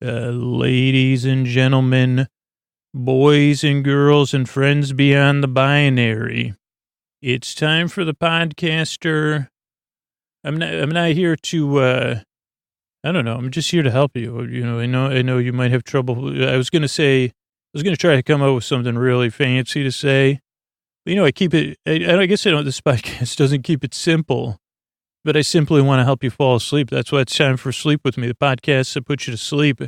Ladies and gentlemen, boys and girls and friends beyond the binary, it's time for the podcaster. I'm not here to, I don't know. I'm just here to help you. You know, I know you might have trouble. I was going to try to come up with something really fancy to say. You know, I guess this podcast doesn't keep it simple, but I simply want to help you fall asleep. That's why it's time for Sleep With Me, the podcast that puts you to sleep.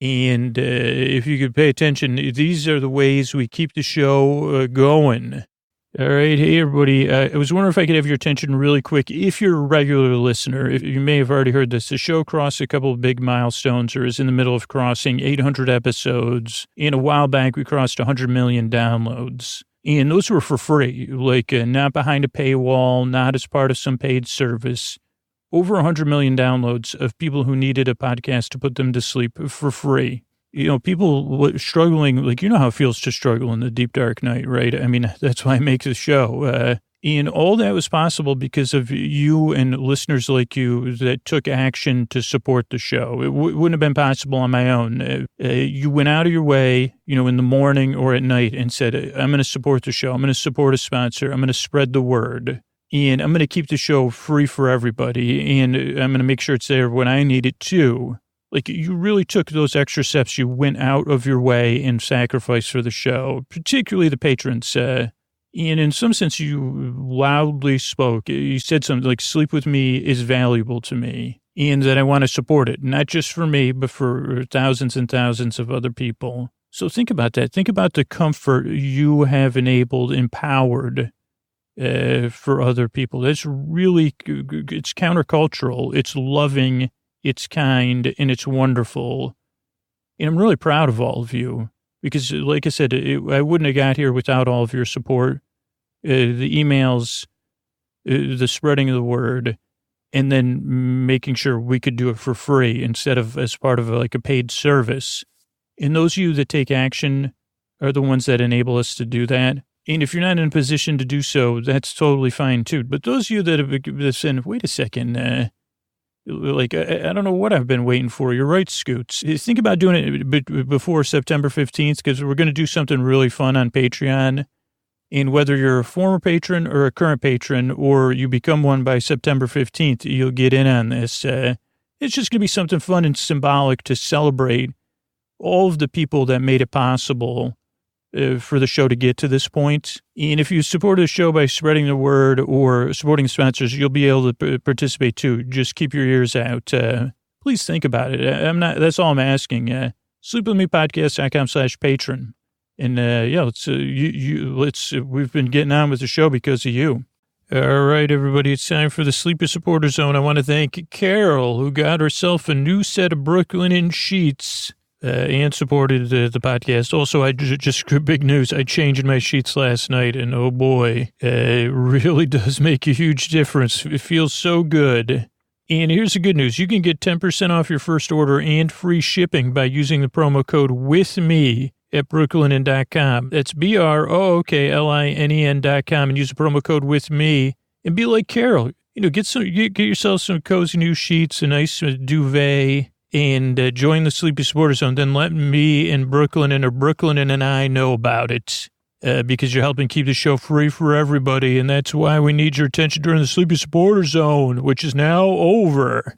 And if you could pay attention, these are the ways we keep the show going. All right. Hey, everybody. I was wondering if I could have your attention really quick. If you're a regular listener, if you may have already heard this, the show crossed a couple of big milestones, or is in the middle of crossing 800 episodes. And a while back, we crossed 100 million downloads. And those were for free, like not behind a paywall, not as part of some paid service. Over 100 million downloads of people who needed a podcast to put them to sleep for free. You know, people struggling, like, you know how it feels to struggle in the deep, dark night, right? I mean, that's why I make the show. And all that was possible because of you and listeners like you that took action to support the show. It wouldn't have been possible on my own. You went out of your way, you know, in the morning or at night and said, I'm going to support the show. I'm going to support a sponsor. I'm going to spread the word. And I'm going to keep the show free for everybody. And I'm going to make sure it's there when I need it too. Like, you really took those extra steps. You went out of your way and sacrificed for the show, particularly the patrons. And in some sense, you loudly spoke. You said something like, Sleep With Me is valuable to me, and that I want to support it, not just for me, but for thousands and thousands of other people. So think about that. Think about the comfort you have enabled, empowered for other people. That's really, it's countercultural. It's loving. It's kind, and it's wonderful. And I'm really proud of all of you because, like I said, I wouldn't have got here without all of your support, the emails, the spreading of the word, and then making sure we could do it for free instead of as part of like a paid service. And those of you that take action are the ones that enable us to do that. And if you're not in a position to do so, that's totally fine too. But those of you that have said, wait a second, like, I don't know what I've been waiting for. You're right, Scoots. Think about doing it before September 15th, because we're going to do something really fun on Patreon. And whether you're a former patron or a current patron, or you become one by September 15th, you'll get in on this. It's just going to be something fun and symbolic to celebrate all of the people that made it possible for the show to get to this point. And if you support the show by spreading the word or supporting sponsors, you'll be able to participate too. Just keep your ears out. Please think about it. That's all I'm asking. sleepwithmepodcast.com/patron. And we've been getting on with the show because of you. All right, everybody, it's time for the Sleeper Supporter Zone. I want to thank Carol, who got herself a new set of Brooklyn sheets. And supported the podcast. Also, I just big news. I changed my sheets last night, and oh boy, it really does make a huge difference. It feels so good. And here's the good news. You can get 10% off your first order and free shipping by using the promo code WITHME at brooklinen.com. That's BROOKLINEN.com, and use the promo code WITHME and be like Carol. You know, get yourself some cozy new sheets, a nice duvet, and join the Sleepy Supporter Zone. Then let me and Brooklyn and I know about it because you're helping keep the show free for everybody, and that's why we need your attention during the Sleepy Supporter Zone, which is now over.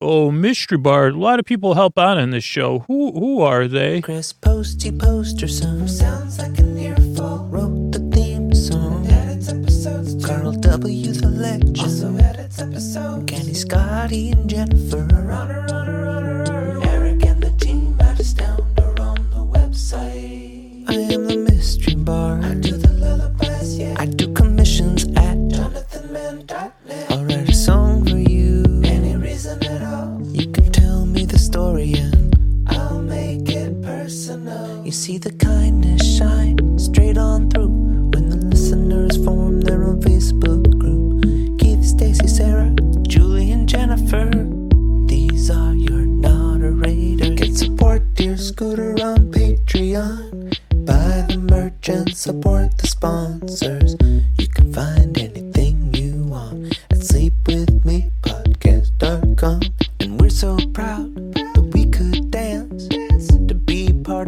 Oh, Mystery Bar, a lot of people help out on this show. Who are they? Chris Posty Posterson sounds like an earful. Wrote the theme song. Edits episodes too. Carl W. the Legend also edits episodes. Kenny, Scotty, and Jennifer. Runner. Eric and the team at Astound are on the website. I am the Mystery Bar. I do the lullabies, yeah. I do commissions at JonathanMann.net. I'll write a song for you. Any reason at all. You can tell me the story and I'll make it personal. You see the kindness shine straight on through when the listeners form their own Facebook group. Keith, Stacy, Sarah, Julie, and Jennifer. These are your moderators. Get support, dear Scooter, on Patreon. Buy the merch and support the sponsors. You can find anything you want at sleepwithmepodcast.com. And we're so proud that we could dance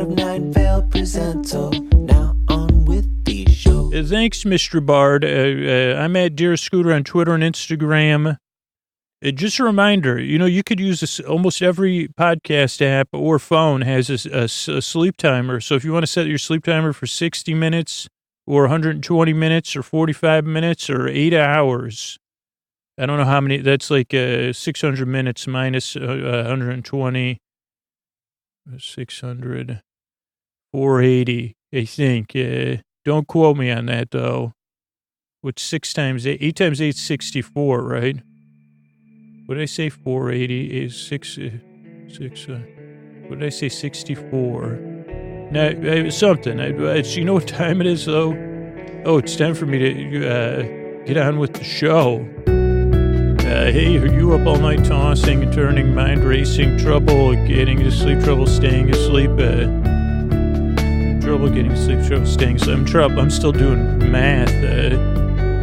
of Nine Vale presents. So now on with the show. Thanks, Mr. Bard. I'm at Dear Scooter on Twitter and Instagram. Just a reminder, you could use this. Almost every podcast app or phone has a sleep timer. So if you want to set your sleep timer for 60 minutes or 120 minutes or 45 minutes or 8 hours, I don't know how many, that's like 600 minutes minus 120, 600, 480, I think. Don't quote me on that, though. What's 6 times 8? 8 times 8 is 64, right? What did I say? 480 is 6, what did I say? 64. Now, something. You know what time it is, though? Oh, it's time for me to get on with the show. Hey, are you up all night tossing and turning, mind racing, trouble getting to sleep, trouble staying asleep, trouble getting to sleep, trouble staying asleep, I'm still doing math.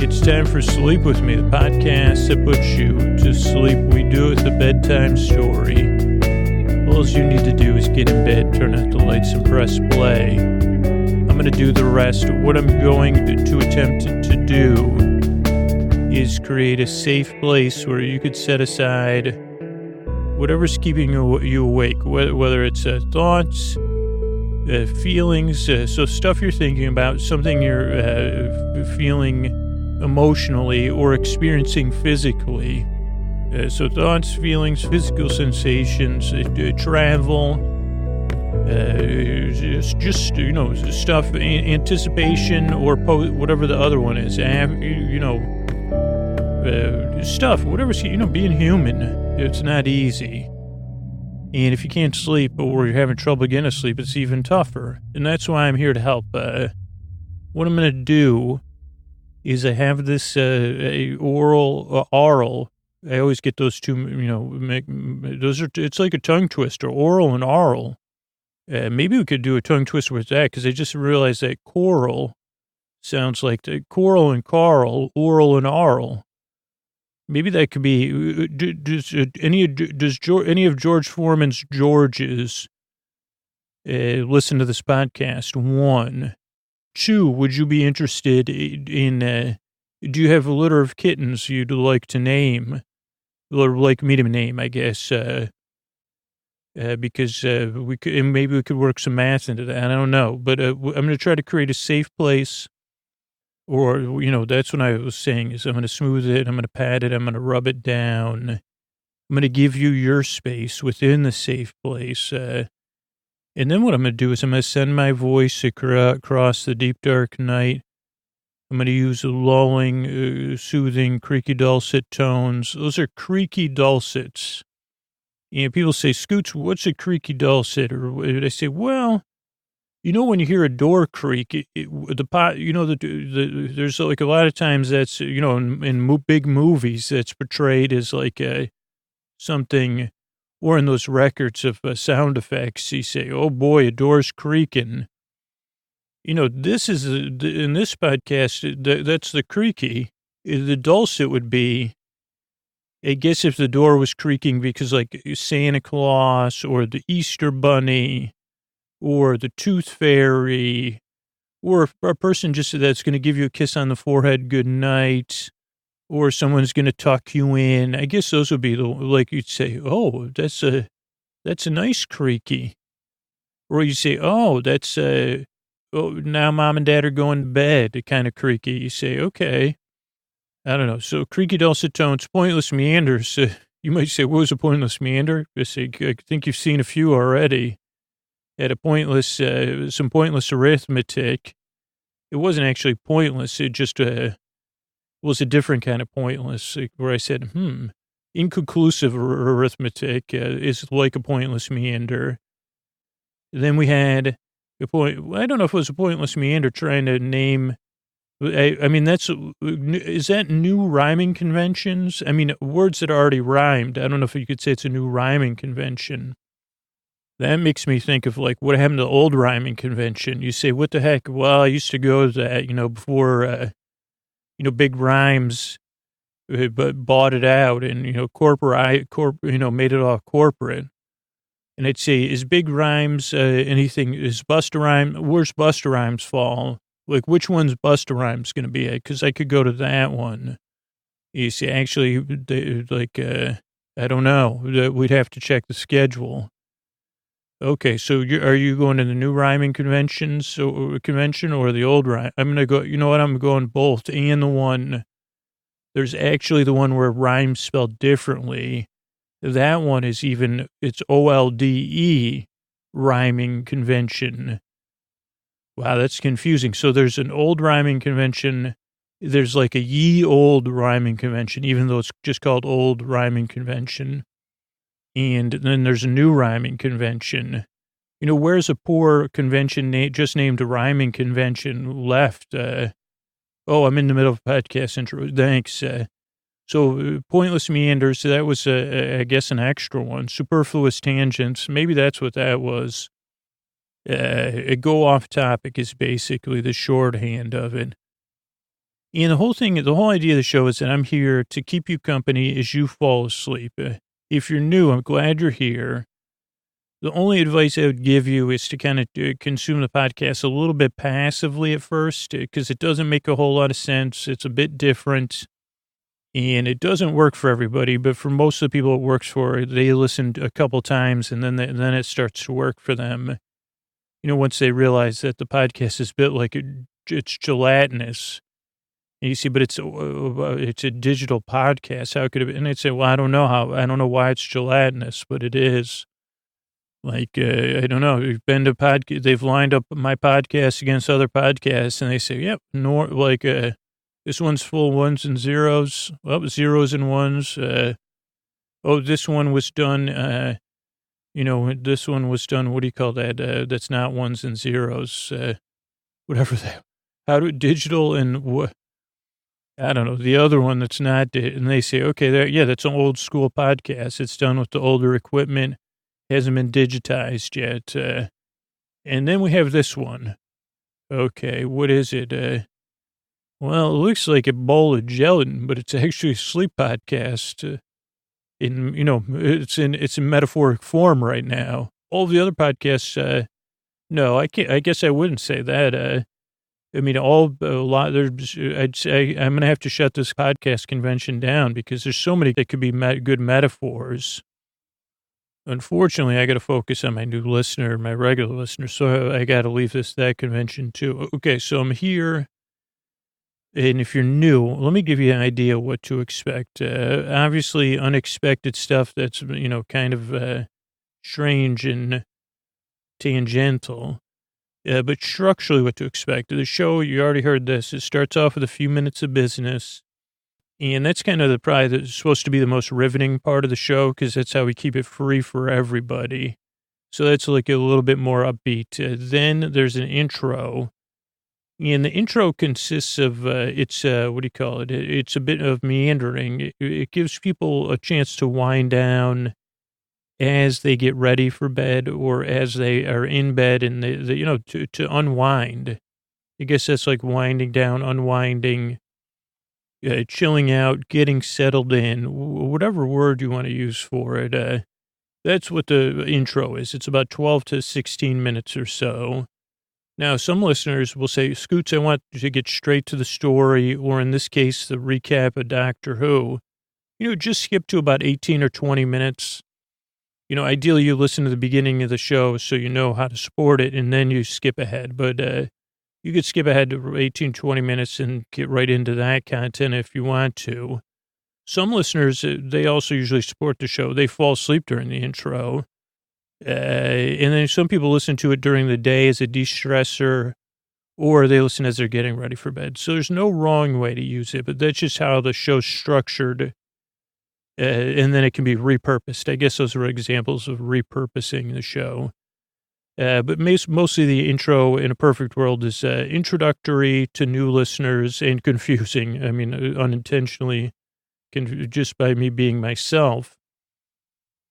It's time for Sleep With Me, the podcast that puts you to sleep. We do it with a bedtime story. All you need to do is get in bed, turn out the lights, and press play. I'm going to do the rest. What I'm going to attempt to do is create a safe place where you could set aside whatever's keeping you awake, whether it's thoughts, feelings, so stuff you're thinking about, something you're feeling emotionally or experiencing physically. So thoughts, feelings, physical sensations, travel, just stuff, anticipation, or whatever the other one is, stuff, whatever's, being human, it's not easy. And if you can't sleep or you're having trouble getting to sleep, it's even tougher. And that's why I'm here to help. What I'm going to do is I have this oral. I always get those two, it's like a tongue twister, oral and aural. Maybe we could do a tongue twister with that, because I just realized that choral sounds like the choral and Carl, oral and aural. Maybe that could be, does any of George Foreman's Georges listen to this podcast? 1. 2, would you be interested in, do you have a litter of kittens you'd like to name? Or like me to name, I guess, because we could, and maybe we could work some math into that. I don't know. But I'm going to try to create a safe place. Or, that's what I was saying, is I'm going to smooth it, I'm going to pat it, I'm going to rub it down. I'm going to give you your space within the safe place. And then what I'm going to do is I'm going to send my voice across the deep, dark night. I'm going to use lulling, soothing, creaky, dulcet tones. Those are creaky dulcets. People say, Scoots, what's a creaky dulcet? Or I say, well, when you hear a door creak, there's like a lot of times that's, in big movies that's portrayed as like something, or in those records of sound effects, you say, oh boy, a door's creaking. This is, in this podcast, that's the creaky. The dulcet would be, I guess if the door was creaking because like Santa Claus or the Easter Bunny, or the Tooth Fairy, or a person just that's going to give you a kiss on the forehead, good night, or someone's going to tuck you in. I guess those would be like you'd say, oh, that's a nice creaky. Or you say, oh, that's now mom and dad are going to bed, kind of creaky. You say, okay. I don't know. So creaky dulcet tones, pointless meanders. You might say, what was a pointless meander? I think you've seen a few already. At a pointless, some pointless arithmetic. It wasn't actually pointless. It just was a different kind of pointless, where I said, inconclusive arithmetic is like a pointless meander. Then we had a point. I don't know if it was a pointless meander trying to name. I mean, is that new rhyming conventions? I mean, words that are already rhymed. I don't know if you could say it's a new rhyming convention. That makes me think of, like, what happened to the old rhyming convention. You say, what the heck? Well, I used to go to that, before, Big Rhymes but bought it out and, made it all corporate. And I'd say, is Big Rhymes anything? Is Busta Rhymes? Where's Busta Rhymes fall? Like, which one's Busta Rhymes going to be at? Because I could go to that one. You see, actually, I don't know. We'd have to check the schedule. Okay, so are you going to the new rhyming convention or the old rhyme? I'm going to go, you know what? I'm going both. And the one, there's actually the one where rhymes spelled differently. That one is it's OLDE rhyming convention. Wow, that's confusing. So there's an old rhyming convention. There's like a ye old rhyming convention, even though it's just called old rhyming convention. And then there's a new rhyming convention. You know, where's a poor convention just named a rhyming convention left? I'm in the middle of a podcast intro. Thanks. So pointless meanders, that was, I guess, an extra one. Superfluous tangents, maybe that's what that was. A go off topic is basically the shorthand of it. And the whole idea of the show is that I'm here to keep you company as you fall asleep. If you're new, I'm glad you're here. The only advice I would give you is to kind of consume the podcast a little bit passively at first, because it doesn't make a whole lot of sense. It's a bit different, and it doesn't work for everybody. But for most of the people it works for, they listen a couple times, and then it starts to work for them. You know, once they realize that the podcast is built like it's gelatinous. And you see, but it's a digital podcast. How could it be? And they'd say, well, I don't know why it's gelatinous, but it is. Like, I don't know. We've been to they've lined up my podcast against other podcasts, and they say, yep, this one's full ones and zeros. Well, zeros and ones. This one was done, this one was done, what do you call that? That's not ones and zeros. Whatever that, digital and what? I don't know, the other one that's not, and they say, okay, that's an old school podcast. It's done with the older equipment, hasn't been digitized yet. And then we have this one. Okay, what is it? Well, it looks like a bowl of gelatin, but it's actually a sleep podcast. It's in metaphoric form right now. All the other podcasts, no, I can't. I guess I wouldn't say that. I'd say I'm going to have to shut this podcast convention down because there's so many that could be good metaphors. Unfortunately, I got to focus on my new listener, my regular listener, so I got to leave that convention too. Okay, so I'm here, and if you're new, let me give you an idea what to expect. Obviously, unexpected stuff that's, kind of strange and tangential. But structurally what to expect. The show, you already heard this, it starts off with a few minutes of business. And that's kind of that's supposed to be the most riveting part of the show because that's how we keep it free for everybody. So that's like a little bit more upbeat. Then there's an intro. And the intro consists of, it's a bit of meandering. It gives people a chance to wind down as they get ready for bed or as they are in bed and to unwind. I guess that's like winding down, unwinding, chilling out, getting settled in, whatever word you want to use for it. That's what the intro is. It's about 12 to 16 minutes or so. Now, some listeners will say, Scoots, I want to get straight to the story, or in this case, the recap of Doctor Who. Just skip to about 18 or 20 minutes. Ideally you listen to the beginning of the show so you know how to support it, and then you skip ahead. But you could skip ahead to 18, 20 minutes and get right into that content if you want to. Some listeners, they also usually support the show. They fall asleep during the intro. And then some people listen to it during the day as a de-stressor, or they listen as they're getting ready for bed. So there's no wrong way to use it, but that's just how the show's structured. And then it can be repurposed. I guess those are examples of repurposing the show. But mostly the intro in a perfect world is introductory to new listeners and confusing. I mean, unintentionally, just by me being myself.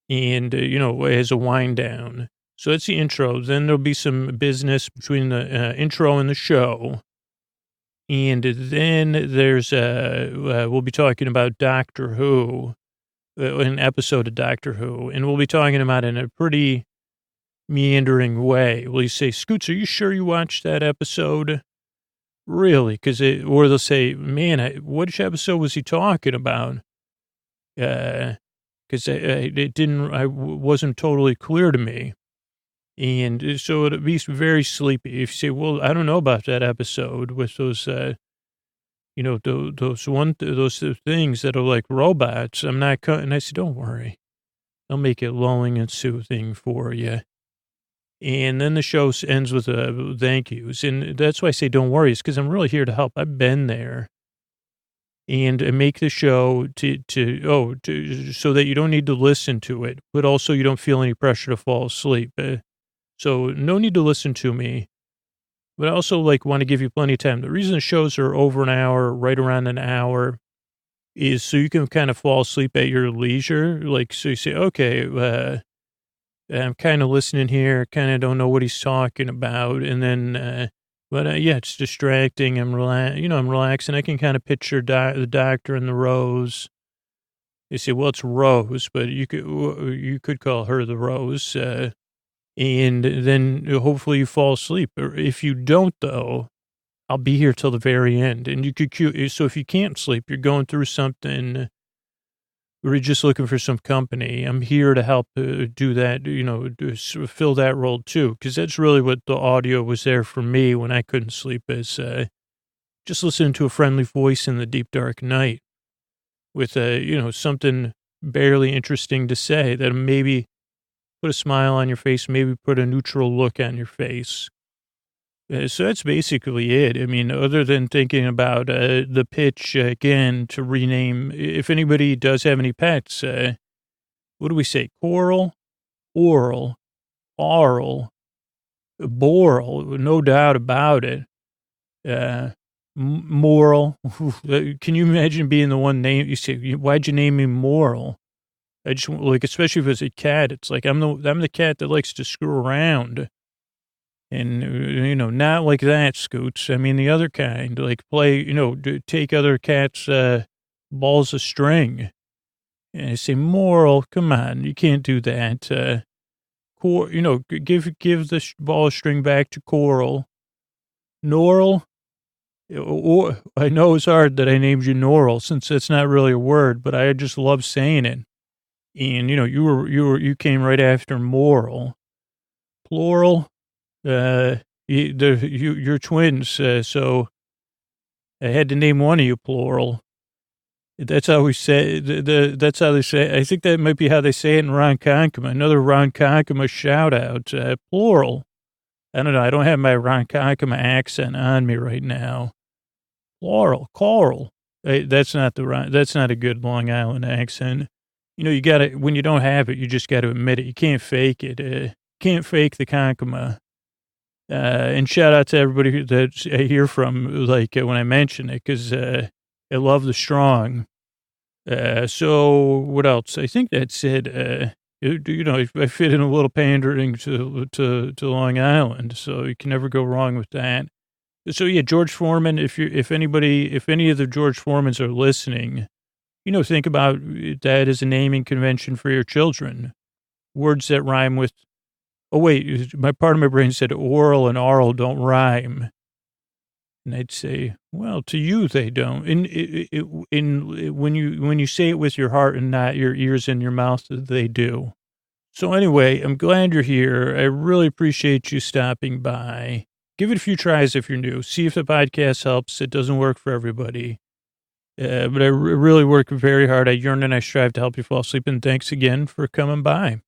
And, as a wind down. So that's the intro. Then there'll be some business between the intro and the show. And then there's, we'll be talking about Doctor Who. An episode of Doctor Who, and we'll be talking about it in a pretty meandering way. Will you say, Scoots, are you sure you watched that episode? Really? Or they'll say, man, which episode was he talking about? Because it wasn't totally clear to me. And so it'd be very sleepy. If you say, well, I don't know about that episode with those, those things that are like robots. I'm not cutting. I said, don't worry. I'll make it lulling and soothing for you. And then the show ends with thank yous. And that's why I say don't worry. It's because I'm really here to help. I've been there. And I make the show so that you don't need to listen to it, but also you don't feel any pressure to fall asleep. So no need to listen to me, but I also want to give you plenty of time. The reason the shows are over an hour, right around an hour, is so you can kind of fall asleep at your leisure. So you say, okay, I'm kind of listening here, kind of don't know what he's talking about. And then, it's distracting. I'm relaxing. I can kind of picture the doctor and the Rose. You say, well, it's Rose, but you could call her the Rose. And then hopefully you fall asleep. Or if you don't, though, I'll be here till the very end. And so if you can't sleep, you're going through something, or you're just looking for some company, I'm here to help do that, fill that role too. Because that's really what the audio was there for me when I couldn't sleep, is just listening to a friendly voice in the deep, dark night with, something barely interesting to say that maybe put a smile on your face, maybe put a neutral look on your face. So that's basically it. I mean, other than thinking about the pitch again to rename, if anybody does have any pets, what do we say? Coral, oral, aural, boral, no doubt about it. Moral. Can you imagine being the one name? You say, why'd you name me Moral? I just especially if it's a cat, it's like I'm the cat that likes to screw around. And, not like that, Scoots. I mean, the other kind, play, take other cats' balls of string. And I say, Moral, come on, you can't do that. Give the ball of string back to Coral. Norral, I know it's hard that I named you Norral, since it's not really a word, but I just love saying it. And, you came right after moral. Plural. You're twins, so I had to name one of you Plural. That's how we say. That's how they say. I think that might be how they say it in Ronkonkoma. Another Ronkonkoma shout out. Plural. I don't know. I don't have my Ronkonkoma accent on me right now. Plural. Coral. That's not a good Long Island accent. You gotta, when you don't have it, you just gotta admit it. You can't fake it. Can't fake the Konkoma. And shout out to everybody that I hear from, when I mention it, because I love the strong. So what else? I think that's it. I fit in a little pandering to Long Island, so you can never go wrong with that. So yeah, George Foreman. If any of the George Foremans are listening, think about that as a naming convention for your children. Words that rhyme with. Oh, wait, part of my brain said oral and aural don't rhyme. And I'd say, well, to you, they don't. When you say it with your heart and not your ears and your mouth, they do. So anyway, I'm glad you're here. I really appreciate you stopping by. Give it a few tries if you're new. See if the podcast helps. It doesn't work for everybody. But I really work very hard. I yearn and I strive to help you fall asleep. And thanks again for coming by.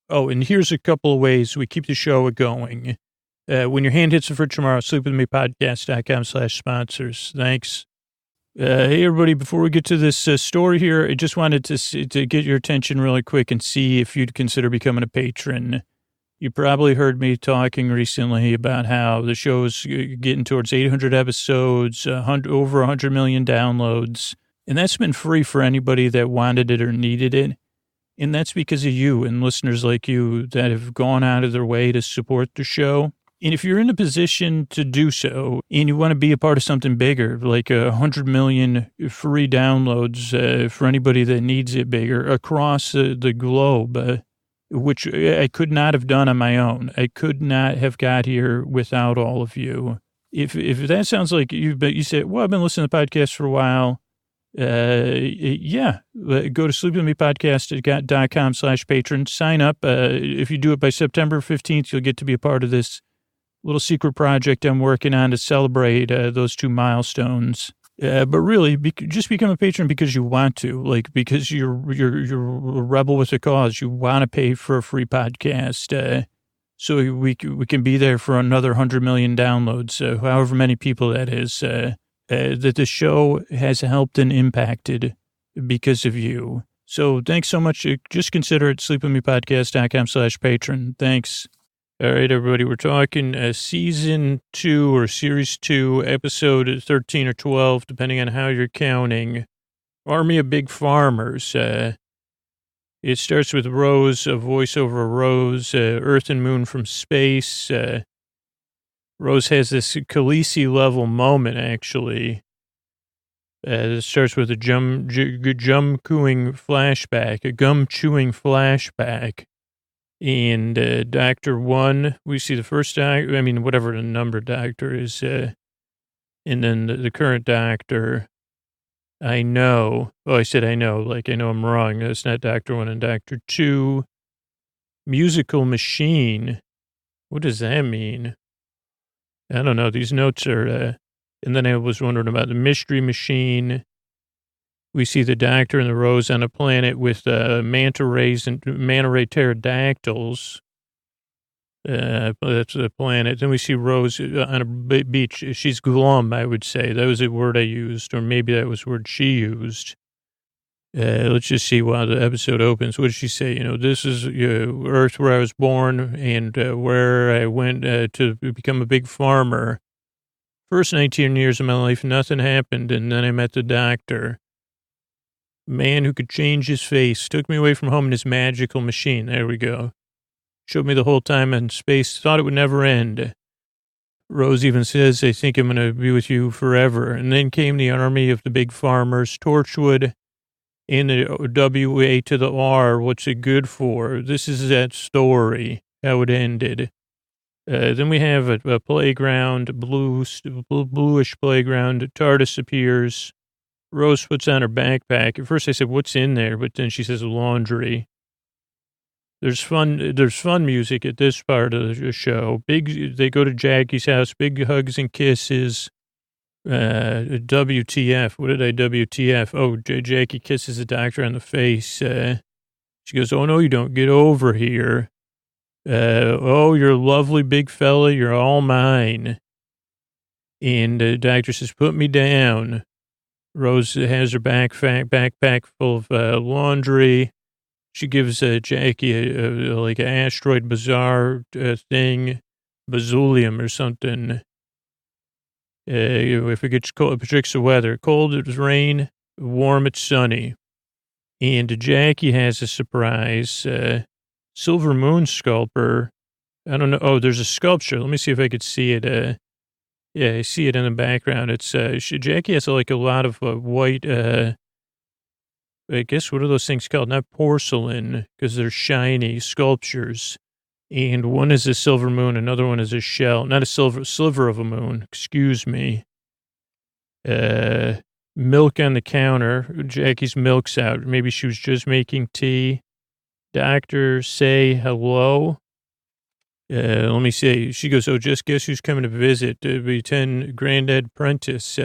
Oh, and here's a couple of ways we keep the show going. When your hand hits the fridge tomorrow, sleepwithmepodcast.com/sponsors. Thanks. Hey, everybody, before we get to this story here, I just wanted to get your attention really quick and see if you'd consider becoming a patron. You probably heard me talking recently about how the show's getting towards 800 episodes, over 100 million downloads, and that's been free for anybody that wanted it or needed it. And that's because of you and listeners like you that have gone out of their way to support the show. And if you're in a position to do so and you want to be a part of something bigger, like 100 million free downloads for anybody that needs it bigger across the globe, which I could not have done on my own. I could not have got here without all of you. If that sounds like you say, well, I've been listening to podcasts for a while. Yeah, go to sleepwithmepodcast.com/patron, sign up. If you do it by September 15th, you'll get to be a part of this little secret project I'm working on to celebrate those 2 milestones. But really, just become a patron because you want to, like, because you're a rebel with a cause. You want to pay for a free podcast, so we can be there for another 100 million downloads, however many people that is, that the show has helped and impacted because of you. So thanks so much. Just consider it sleepwithmepodcast.com/patron. Thanks. All right, everybody, we're talking season 2 or series 2, episode 13 or 12, depending on how you're counting. Army of Big Farmers. It starts with Rose, a voiceover Rose, Earth and Moon from space. Rose has this Khaleesi level moment, actually. It starts with a gum-chewing flashback. And Dr. 1, we see the first doctor, whatever the number doctor is, and then the current doctor, I know. Oh, I said I know, like I know I'm wrong. That's not Dr. 1 and Dr. 2. Musical machine. What does that mean? I don't know. These notes are, and then I was wondering about the mystery machine. We see the doctor and the Rose on a planet with manta rays and manta ray pterodactyls. That's the planet. Then we see Rose on a beach. She's glum, I would say. That was a word I used, or maybe that was a word she used. Let's just see while the episode opens. What does she say? This is Earth where I was born and where I went to become a big farmer. First 19 years of my life, nothing happened, and then I met the doctor. Man who could change his face, took me away from home in his magical machine. There we go. Showed me the whole time in space, thought it would never end. Rose even says, I think I'm going to be with you forever. And then came the army of the big farmers, Torchwood, and the WA to the R. What's it good for? This is that story, how it ended. Then we have a playground, bluish playground. TARDIS appears. Rose puts on her backpack. At first I said, what's in there? But then she says laundry. There's fun music at this part of the show. They go to Jackie's house, big hugs and kisses. WTF. What did I WTF? Oh, Jackie kisses the doctor on the face. She goes, oh no, you don't, get over here. Oh, you're a lovely big fella. You're all mine. And the doctor says, put me down. Rose has her backpack full of laundry. She gives Jackie like an asteroid bazaar thing, bazoolium or something. If it gets cold, it predicts the weather. Cold, it's rain. Warm, it's sunny. And Jackie has a surprise. Silver Moon sculptor. I don't know. Oh, there's a sculpture. Let me see if I could see it. Yeah, I see it in the background. It's Jackie has like a lot of white, I guess, what are those things called? Not porcelain, because they're shiny sculptures. And one is a silver moon, another one is a shell, not a sliver of a moon, excuse me. Milk on the counter. Jackie's milk's out. Maybe she was just making tea. Doctor, say hello. Let me see. She goes, oh, just guess who's coming to visit. Lieutenant Granddad Prentice.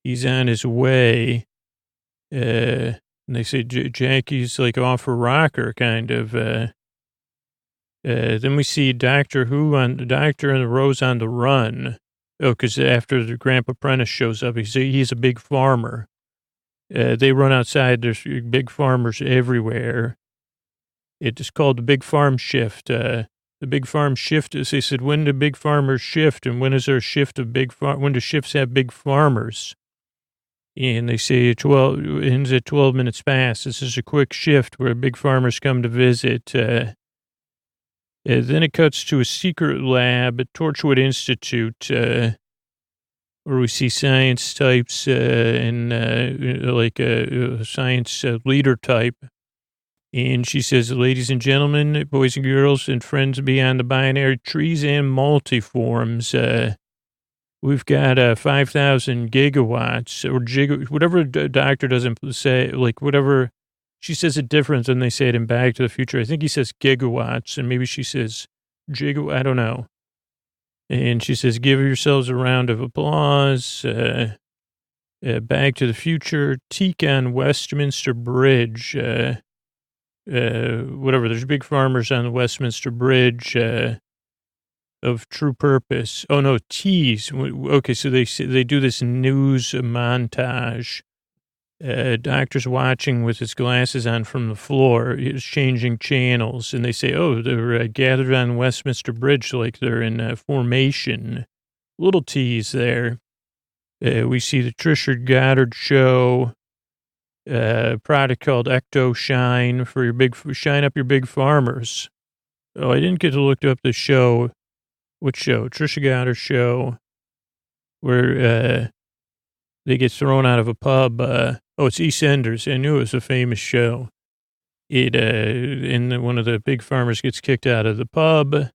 He's on his way. And they say Jackie's like off her rocker, kind of. Then we see Doctor Who on the Doctor and the Rose on the run. Oh, because after the Grandpa Prentice shows up, he's a big farmer. They run outside. There's big farmers everywhere. It's called the Big Farm Shift. The Big Farm Shift is, they said, when do big farmers shift? And when is there a shift of when do shifts have big farmers? And they say it ends at 12 minutes past. This is a quick shift where big farmers come to visit. Then it cuts to a secret lab at Torchwood Institute, where we see science types and like a science leader type. And she says, ladies and gentlemen, boys and girls, and friends beyond the binary trees and multiforms, we've got 5,000 gigawatts or whatever the doctor doesn't say, like whatever. She says it different than they say it in Back to the Future. I think he says gigawatts, and maybe she says I don't know. And she says, give yourselves a round of applause. Back to the Future, teak on Westminster Bridge. Whatever, there's big farmers on the Westminster Bridge of True Purpose. Oh, no, tease. Okay, so they do this news montage. Doctor's watching with his glasses on from the floor. He's changing channels, and they say, oh, they're gathered on Westminster Bridge like they're in formation. Little tease there. We see the Trisha Goddard show, product called Ecto Shine for shine up your big farmers. Oh, I didn't get to look up the show. Which show? Trisha Goddard show, where they get thrown out of a pub. It's EastEnders. I knew it was a famous show. And one of the big farmers gets kicked out of the pub.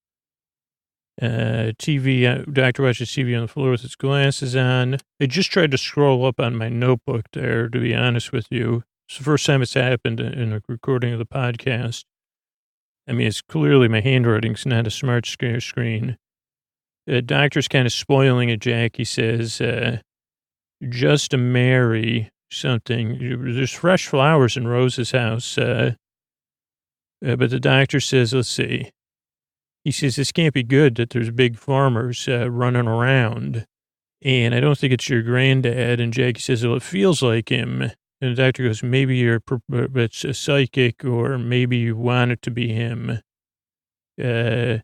Doctor watches TV on the floor with his glasses on. I just tried to scroll up on my notebook there, to be honest with you. It's the first time it's happened in a recording of the podcast. I mean, it's clearly my handwriting's not a smart screen. Doctor's kind of spoiling it, Jack. He says, just to marry something. There's fresh flowers in Rose's house. But the doctor says, let's see. He says, this can't be good that there's big farmers running around. And I don't think it's your granddad. And Jackie says, well, it feels like him. And the doctor goes, maybe it's a psychic, or maybe you want it to be him. It's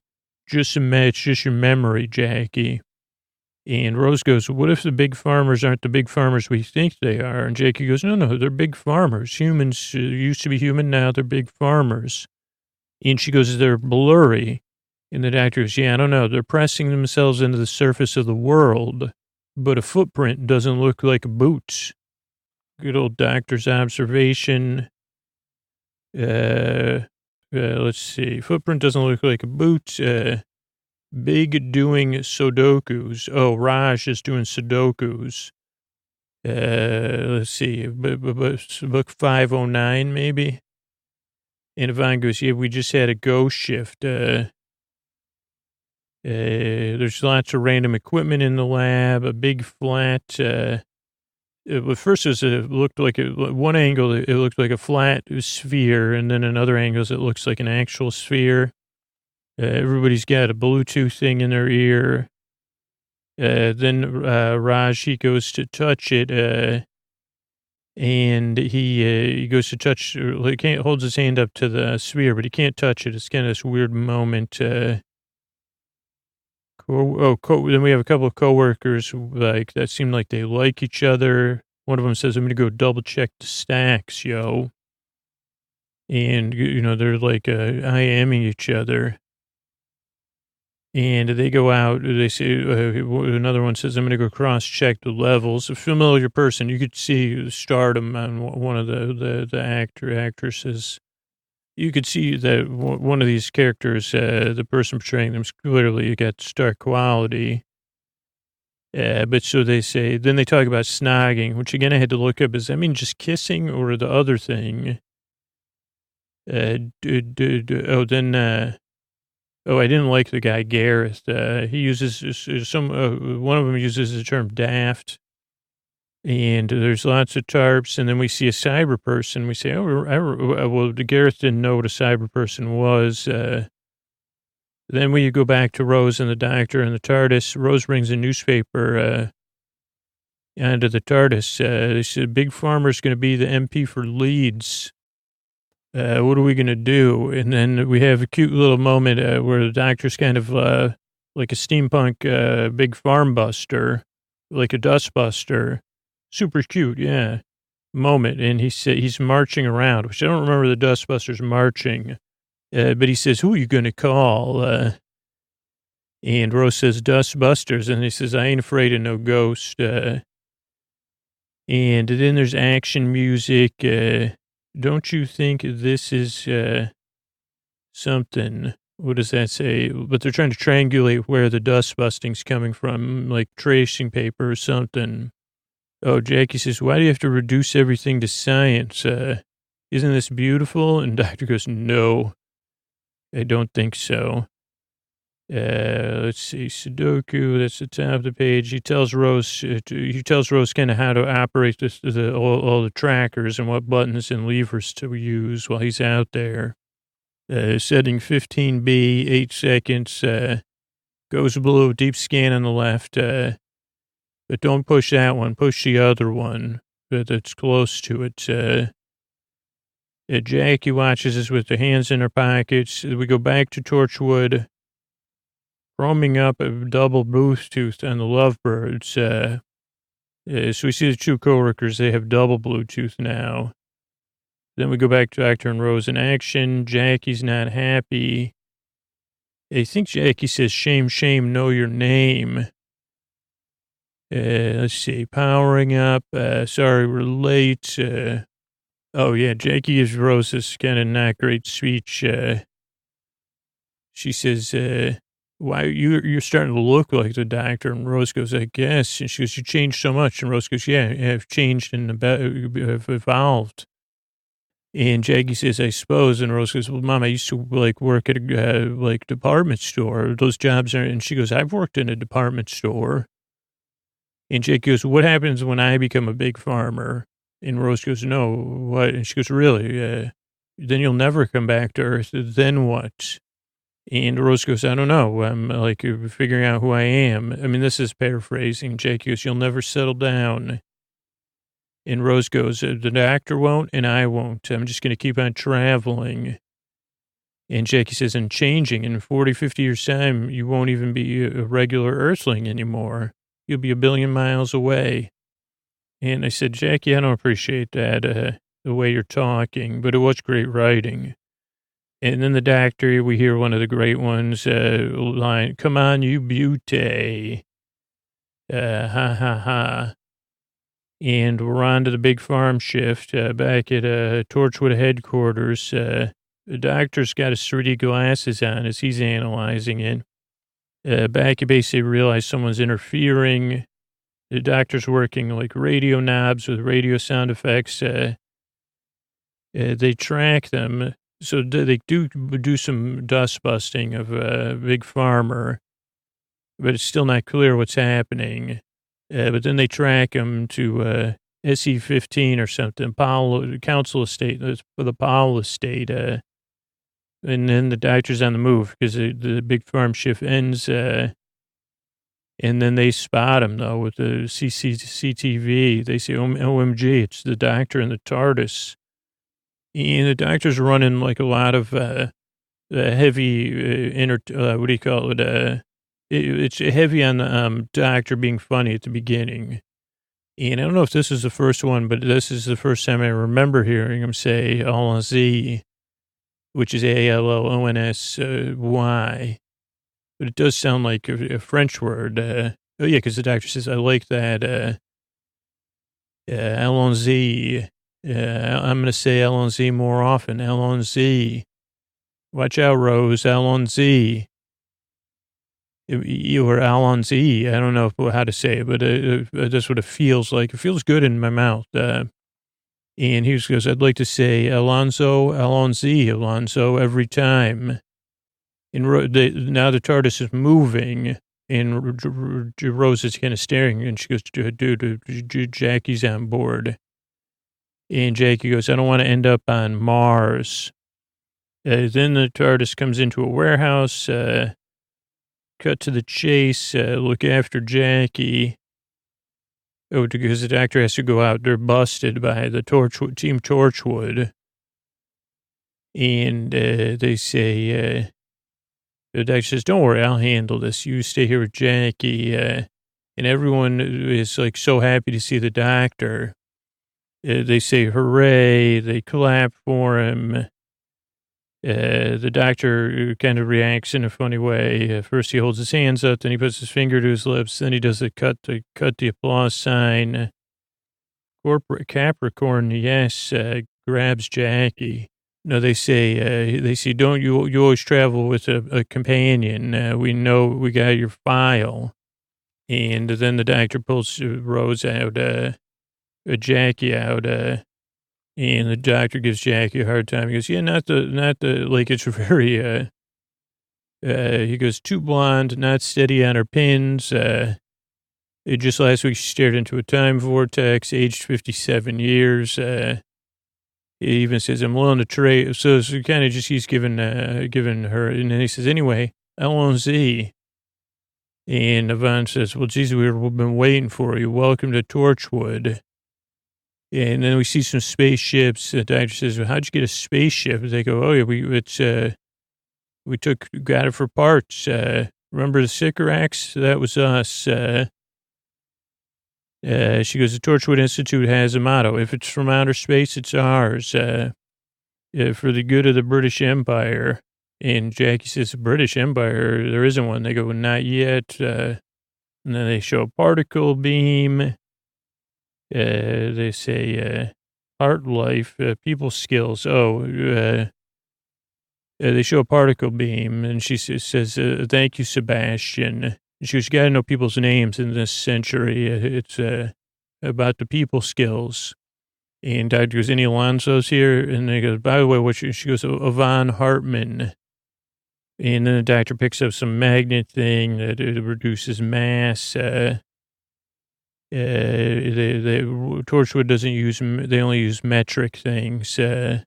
just your memory, Jackie. And Rose goes, what if the big farmers aren't the big farmers we think they are? And Jackie goes, no, they're big farmers. Humans used to be human, now they're big farmers. And she goes, they're blurry. And the doctor goes, yeah, I don't know. They're pressing themselves into the surface of the world, but a footprint doesn't look like a boot. Good old doctor's observation. Let's see. Footprint doesn't look like a boot. Big doing Sudokus. Oh, Raj is doing Sudokus. Let's see. Book 509, maybe. And Yvonne goes, yeah, we just had a go shift. There's lots of random equipment in the lab, a big flat. At first, it looked like one angle, it looked like a flat sphere, and then in other angles, it looks like an actual sphere. Everybody's got a Bluetooth thing in their ear. Then Raj, he goes to touch it, and he goes to touch, he can't holds his hand up to the sphere, but he can't touch it. It's kind of this weird moment. Then we have a couple of coworkers like that seem like they like each other. One of them says, I'm going to go double check the stacks, yo. And, they're like IMing each other. And they go out, they say, another one says, I'm going to go cross-check the levels. A familiar person, you could see stardom on one of the actresses. You could see that one of these characters, the person portraying them, clearly got star quality. But so they say, then they talk about snogging, which again I had to look up. Does that mean just kissing or the other thing? I didn't like the guy, Gareth. He uses one of them uses the term daft. And there's lots of tarps, and then we see a cyber person. We say, Gareth didn't know what a cyber person was. Then we go back to Rose and the doctor and the TARDIS. Rose brings a newspaper onto the TARDIS. They said, Big Farmer's going to be the MP for Leeds. What are we going to do? And then we have a cute little moment where the doctor's kind of like a steampunk big farm buster, like a dust buster. Super cute, yeah, moment. And he's marching around, which I don't remember the Dustbusters marching. But he says, who are you going to call? And Rose says, Dustbusters. And he says, I ain't afraid of no ghost. And then there's action music. don't you think this is something? What does that say? But they're trying to triangulate where the dust busting's coming from, like tracing paper or something. Oh, Jackie says, why do you have to reduce everything to science? Isn't this beautiful? And Doctor goes, no, I don't think so. Let's see, Sudoku, that's the top of the page. He tells Rose kind of how to operate all the trackers and what buttons and levers to use while he's out there. Setting 15B, 8 seconds, goes below, deep scan on the left, but don't push that one, push the other one that's close to it. Jackie watches us with her hands in her pockets. We go back to Torchwood, roaming up a double Bluetooth on the Lovebirds. So we see the two coworkers, they have double Bluetooth now. Then we go back to Doctor and Rose in action. Jackie's not happy. I think Jackie says, shame, shame, know your name. Let's see, powering up. Sorry, we're late. Oh, yeah, Jackie gives Rose this kind of not great speech. She says, why you're starting to look like the doctor? And Rose goes, I guess. And she goes, you changed so much. And Rose goes, yeah, I've changed and have evolved. And Jackie says, I suppose. And Rose goes, well, Mom, I used to work at a department store. Those jobs are, and she goes, I've worked in a department store. And Jackie goes, what happens when I become a big farmer? And Rose goes, no, what? And she goes, really? Then you'll never come back to Earth. Then what? And Rose goes, I don't know. I'm figuring out who I am. I mean, this is paraphrasing. Jackie goes, you'll never settle down. And Rose goes, the doctor won't and I won't. I'm just going to keep on traveling. And Jackie says, and changing. In 40, 50 years' time, you won't even be a regular Earthling anymore. You'll be 1 billion miles away. And I said, Jackie, I don't appreciate that, the way you're talking, but it was great writing. And then the doctor, we hear one of the great ones, line, come on, you beauty. Ha, ha, ha. And we're on to the big farm shift, back at Torchwood headquarters. The doctor's got his 3D glasses on as he's analyzing it. Back, you basically realize someone's interfering. The doctor's working like radio knobs with radio sound effects. They track them. So they do some dust busting of a big farmer, but it's still not clear what's happening. But then they track him to SE15 or something, Council Estate, for the Powell Estate. And then the doctor's on the move because the big farm shift ends. And then they spot him, though, with the CCTV. They say, OMG, it's the doctor in the TARDIS. And the doctor's running like a lot of heavy, what do you call it? It's heavy on the doctor being funny at the beginning. And I don't know if this is the first one, but this is the first time I remember hearing him say Allons-y, which is Allonsy. But it does sound like a French word. Oh, yeah, because the doctor says, I like that. Allons-y. I'm going to say Allons-y more often. Allons-y. Watch out, Rose. Allons-y. You or Allons-y. I don't know how to say it, but that's what it feels like. It feels good in my mouth. And he goes, I'd like to say Alonso, Allons-y, Alonso, every time. And now the TARDIS is moving, and Rose is kind of staring, and she goes, dude, Jackie's on board. And Jackie goes, I don't want to end up on Mars. Then the TARDIS comes into a warehouse, cut to the chase, look after Jackie. Oh, because the doctor has to go out. They're busted by the Team Torchwood. And they say, the doctor says, don't worry, I'll handle this. You stay here with Jackie. And everyone is like so happy to see the doctor. They say, hooray. They clap for him. The doctor kind of reacts in a funny way. First he holds his hands up, then he puts his finger to his lips, then he does the cut the applause sign. Corporate Capricorn, yes. grabs Jackie. No, they say, don't you always travel with a companion. We know we got your file. And then the doctor pulls Rose out, Jackie out, and the doctor gives Jackie a hard time. He goes, yeah, like it's very, he goes, too blonde, not steady on her pins. Just last week she stared into a time vortex, aged 57 years. He even says, I'm willing to trade. So kind of just, he's giving her, and then he says, anyway, LNZ. And Yvonne says, well, geez, we've been waiting for you. Welcome to Torchwood. And then we see some spaceships. The doctor says, well, how'd you get a spaceship? They go, oh, yeah, we got it for parts. Remember the Sycorax? That was us. She goes, the Torchwood Institute has a motto. If it's from outer space, it's ours. For the good of the British Empire. And Jackie says, the British Empire, there isn't one. They go, not yet. And then they show a particle beam. They say, art life, people skills. They show a particle beam, and she says, thank you, Sebastian. And she goes, you got to know people's names in this century. It's about the people skills. And Doctor goes, any Alonso's here? And they go, by the way, she goes, Yvonne Hartman. And then the doctor picks up some magnet thing that reduces mass. Torchwood doesn't use, they only use metric things, but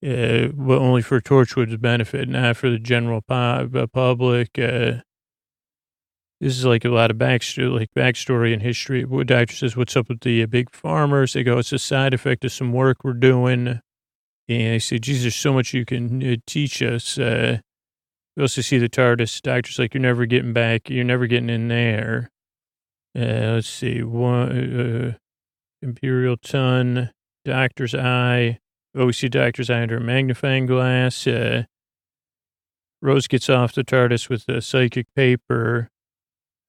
only for Torchwood's benefit, not for the general public. This is like a lot of backstory and history. What doctor says, what's up with the big farmers? They go, it's a side effect of some work we're doing. And I say, geez, there's so much you can teach us. We also see the TARDIS. Doctor's like, you're never getting back. You're never getting in there. Let's see. Imperial Ton, Doctor's Eye. Oh, we see Doctor's Eye under a magnifying glass. Rose gets off the TARDIS with a psychic paper.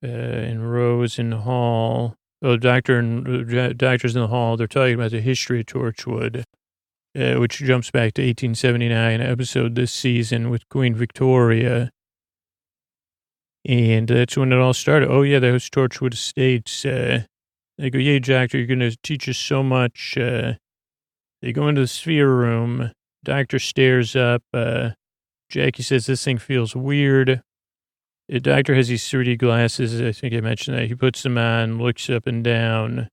And Rose in the hall. Oh, doctor's in the hall. They're talking about the history of Torchwood, which jumps back to 1879, episode this season with Queen Victoria. And that's when it all started. Oh, yeah, that was Torchwood Estates. They go, yeah, doctor, you're going to teach us so much. They go into the sphere room. Doctor stares up. Jackie says, this thing feels weird. The doctor has these 3D glasses. I think I mentioned that. He puts them on, looks up and down.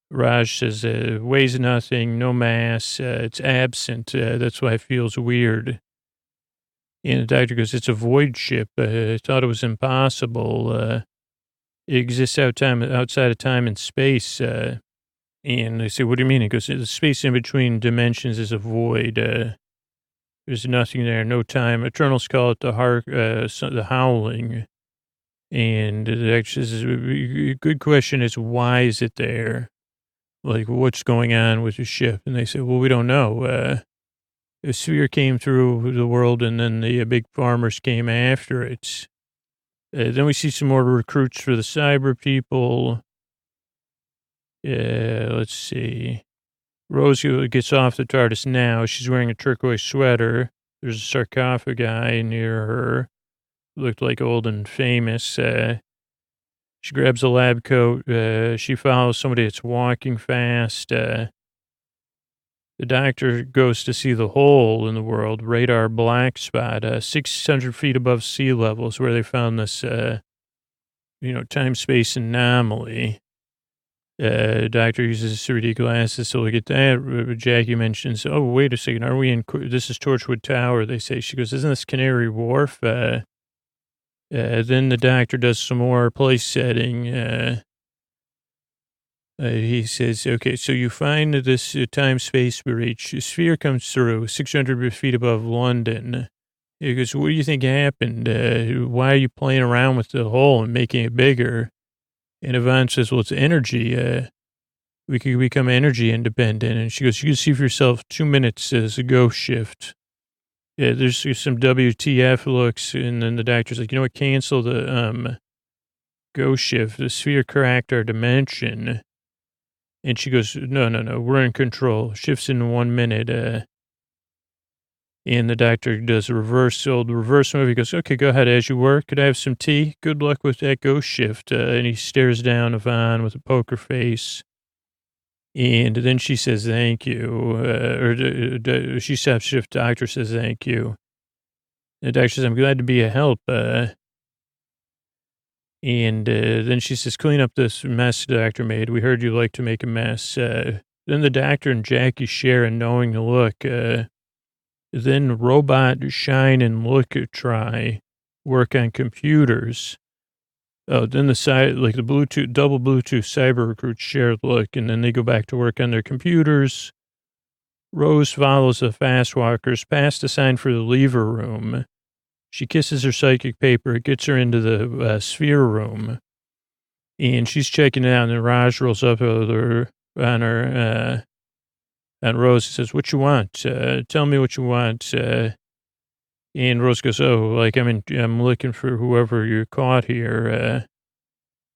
Raj says, weighs nothing, no mass. It's absent. That's why it feels weird. And the doctor goes, it's a void ship. I thought it was impossible. It exists outside of time and space. And they say, what do you mean? He goes, the space in between dimensions is a void. There's nothing there, no time. Eternals call it the howling. And the doctor says, a good question is, why is it there? Like, what's going on with the ship? And they say, well, we don't know. The sphere came through the world, and then the big farmers came after it. Then we see some more recruits for the cyber people. Let's see. Rose gets off the TARDIS now. She's wearing a turquoise sweater. There's a sarcophagi near her. Looked like old and famous. She grabs a lab coat. She follows somebody that's walking fast. The doctor goes to see the hole in the world, radar black spot, 600 feet above sea levels, where they found this, time-space anomaly. Doctor uses 3D glasses to look at that. Jackie mentions, oh, wait a second, are we in, this is Torchwood Tower, they say. She goes, isn't this Cannery Wharf? Then the doctor does some more place setting. He says, okay, so you find this time-space breach. A sphere comes through 600 feet above London. He goes, what do you think happened? Why are you playing around with the hole and making it bigger? And Yvonne says, well, it's energy. We could become energy independent. And she goes, you can see for yourself 2 minutes as a ghost shift. Yeah, there's some WTF looks. And then the doctor's like, you know what, cancel the ghost shift. The sphere cracked our dimension. And she goes, no, we're in control. Shifts in 1 minute. And the doctor does a reverse movie. He goes, okay, go ahead as you work. Could I have some tea? Good luck with that ghost shift. And he stares down Yvonne with a poker face. And then she says, thank you. She stops shift. Doctor says, thank you. The doctor says, I'm glad to be a help. And then she says, clean up this mess the doctor made. We heard you like to make a mess. Then the doctor and Jackie share a knowing look. Then robot shine and look try work on computers. Oh, then the side, like the Bluetooth, double Bluetooth cyber recruits share look, and then they go back to work on their computers. Rose follows the fast walkers past the sign for the lever room. She kisses her psychic paper. It gets her into the sphere room. And she's checking it out, and then Raj rolls up on her, and Rose says, what you want? Tell me what you want. And Rose goes, oh, like, I'm looking for whoever you caught here.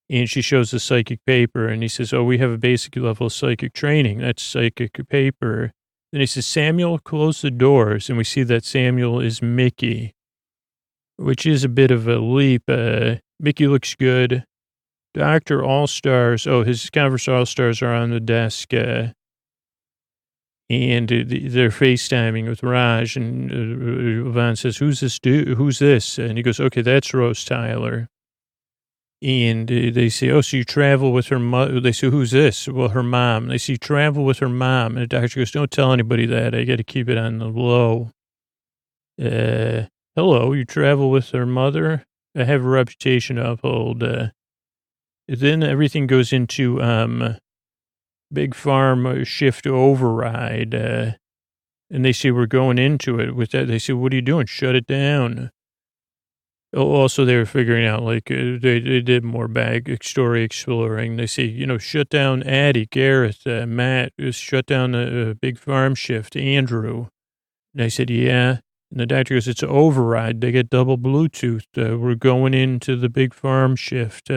And she shows the psychic paper, and he says, oh, we have a basic level of psychic training. That's psychic paper. Then he says, Samuel, close the doors. And we see that Samuel is Mickey, which is a bit of a leap. Mickey looks good. Dr. All-Stars, his Converse All-Stars are on the desk, and they're FaceTiming with Raj, and Yvonne says, who's this dude? Who's this? And he goes, okay, that's Rose Tyler. And they say, oh, so you travel with her mother. They say, who's this? Well, her mom. They say, you travel with her mom. And the doctor goes, don't tell anybody that. I got to keep it on the low. Hello, you travel with her mother? I have a reputation to uphold. Then everything goes into big farm shift override. And they say, we're going into it with that. They say, what are you doing? Shut it down. Also, they were figuring out, like, they did more story exploring. They say, shut down Addie, Gareth, Matt, shut down the big farm shift, Andrew. And I said, yeah. And the doctor goes, it's an override. They get double Bluetooth. We're going into the big farm shift.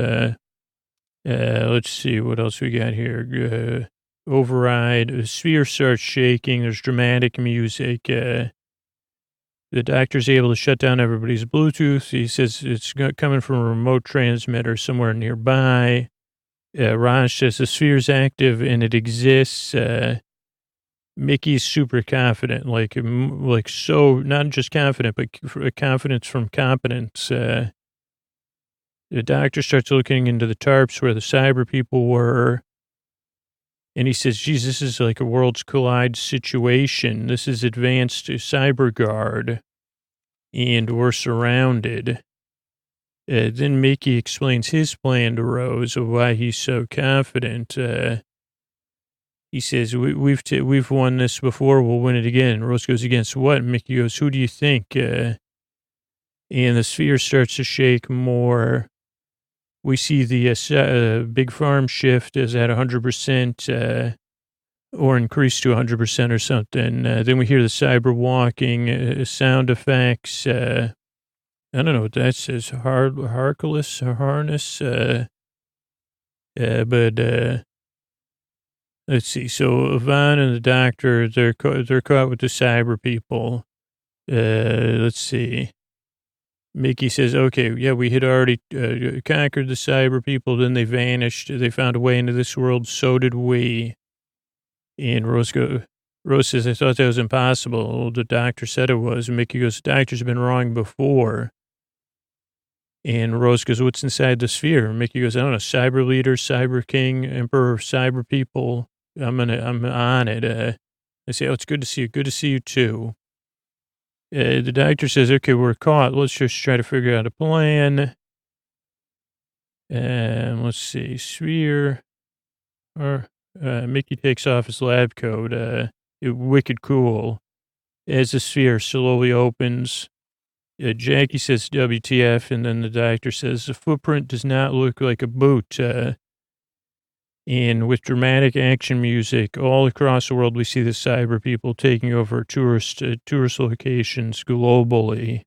Let's see what else we got here. Override. The sphere starts shaking. There's dramatic music. The doctor's able to shut down everybody's Bluetooth. He says it's coming from a remote transmitter somewhere nearby. Raj says the sphere's active and it exists. Mickey's super confident, like so, not just confident, but confidence from competence. The doctor starts looking into the tarps where the cyber people were. And he says, geez, this is like a worlds collide situation. This is advanced cyber guard. And we're surrounded. Then Mickey explains his plan to Rose of why he's so confident. He says, we've won this before. We'll win it again. Rose goes, against what? Mickey goes, who do you think? And the sphere starts to shake more. We see the big farm shift is at 100% or increased to 100% or something. Then we hear the cyber walking sound effects. I don't know what that says. Harkless harness. But let's see. So Yvonne and the doctor, they're caught with the cyber people. Let's see. Mickey says, okay, yeah, we had already conquered the cyber people. Then they vanished. They found a way into this world. So did we. And Rose says, I thought that was impossible. The doctor said it was. And Mickey goes, the doctor's been wrong before. And Rose goes, what's inside the sphere? And Mickey goes, I don't know, cyber leader, cyber king, emperor, cyber people. I'm on it. I say, oh, it's good to see you. Good to see you too. The doctor says, okay, we're caught. Let's just try to figure out a plan. Let's see, sphere. Mickey takes off his lab coat. Wicked cool. As the sphere slowly opens, Jackie says, WTF, and then the doctor says, the footprint does not look like a boot. And with dramatic action music all across the world, we see the cyber people taking over tourist locations globally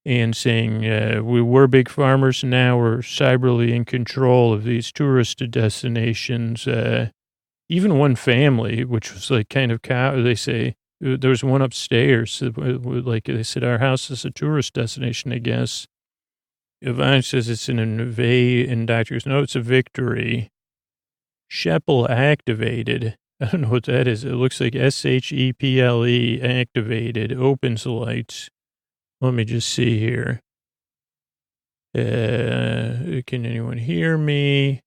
and saying, we were big farmers, now we're cyberly in control of these tourist destinations. even one family, which was like kind of they say there was one upstairs. Like they said, our house is a tourist destination, I guess. Yvonne says it's an invade, and Doctor goes, no, it's a victory. Sheppel activated. I don't know what that is. It looks like SHEPLE activated. Opens the lights. Let me just see here. Can anyone hear me?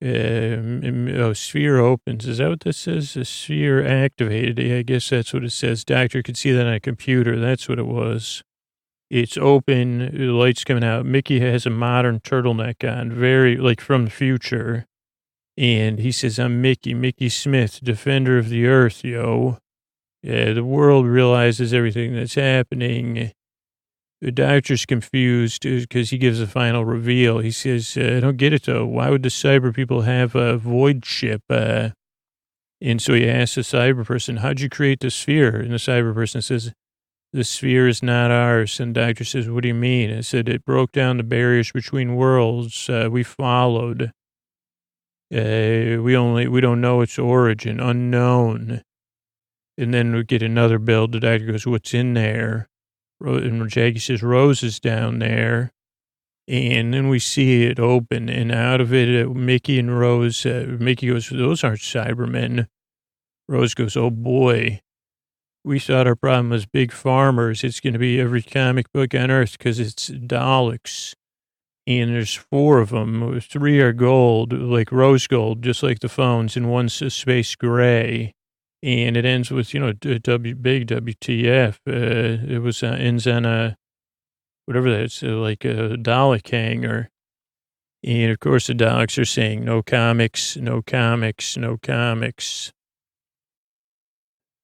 Sphere opens. Is that what this says? The sphere activated. Yeah, I guess that's what it says. Doctor could see that on a computer. That's what it was. It's open. The light's coming out. Mickey has a modern turtleneck on, very like from the future. And he says, I'm Mickey Smith, defender of the earth, yo. The world realizes everything that's happening. The doctor's confused because he gives a final reveal. He says, I don't get it, though. Why would the cyber people have a void ship? And so he asks the cyber person, how'd you create the sphere? And the cyber person says, the sphere is not ours. And the doctor says, what do you mean? I said, it broke down the barriers between worlds. We followed. We don't know its origin, unknown. And then we get another build. The doctor goes, what's in there? And Jackie says, Rose is down there. And then we see it open, and out of it, Mickey and Rose, Mickey goes, those aren't Cybermen. Rose goes, oh boy, we thought our problem was big farmers. It's going to be every comic book on Earth because it's Daleks. And there's 4 of them. 3 are gold, like rose gold, just like the phones, and one's a space gray. And it ends with, big WTF. It was, ends on a, whatever that's, like a Dalek hanger. And of course the Daleks are saying, no comics, no comics, no comics.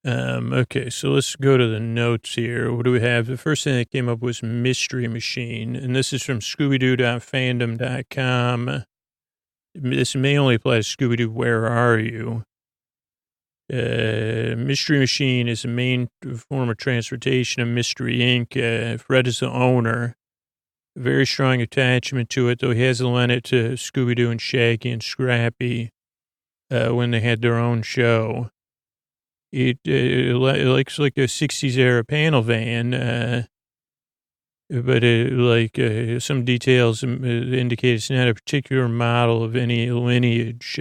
Okay, so let's go to the notes here. What do we have? The first thing that came up was Mystery Machine, and this is from Scooby-Doo.fandom.com. This may only apply to Scooby-Doo, Where Are You? Mystery Machine is the main form of transportation of Mystery Inc. Fred is the owner. Very strong attachment to it, though he hasn't lent it to Scooby-Doo and Shaggy and Scrappy when they had their own show. It looks like a 60s era panel van, but some details indicate it's not a particular model of any lineage.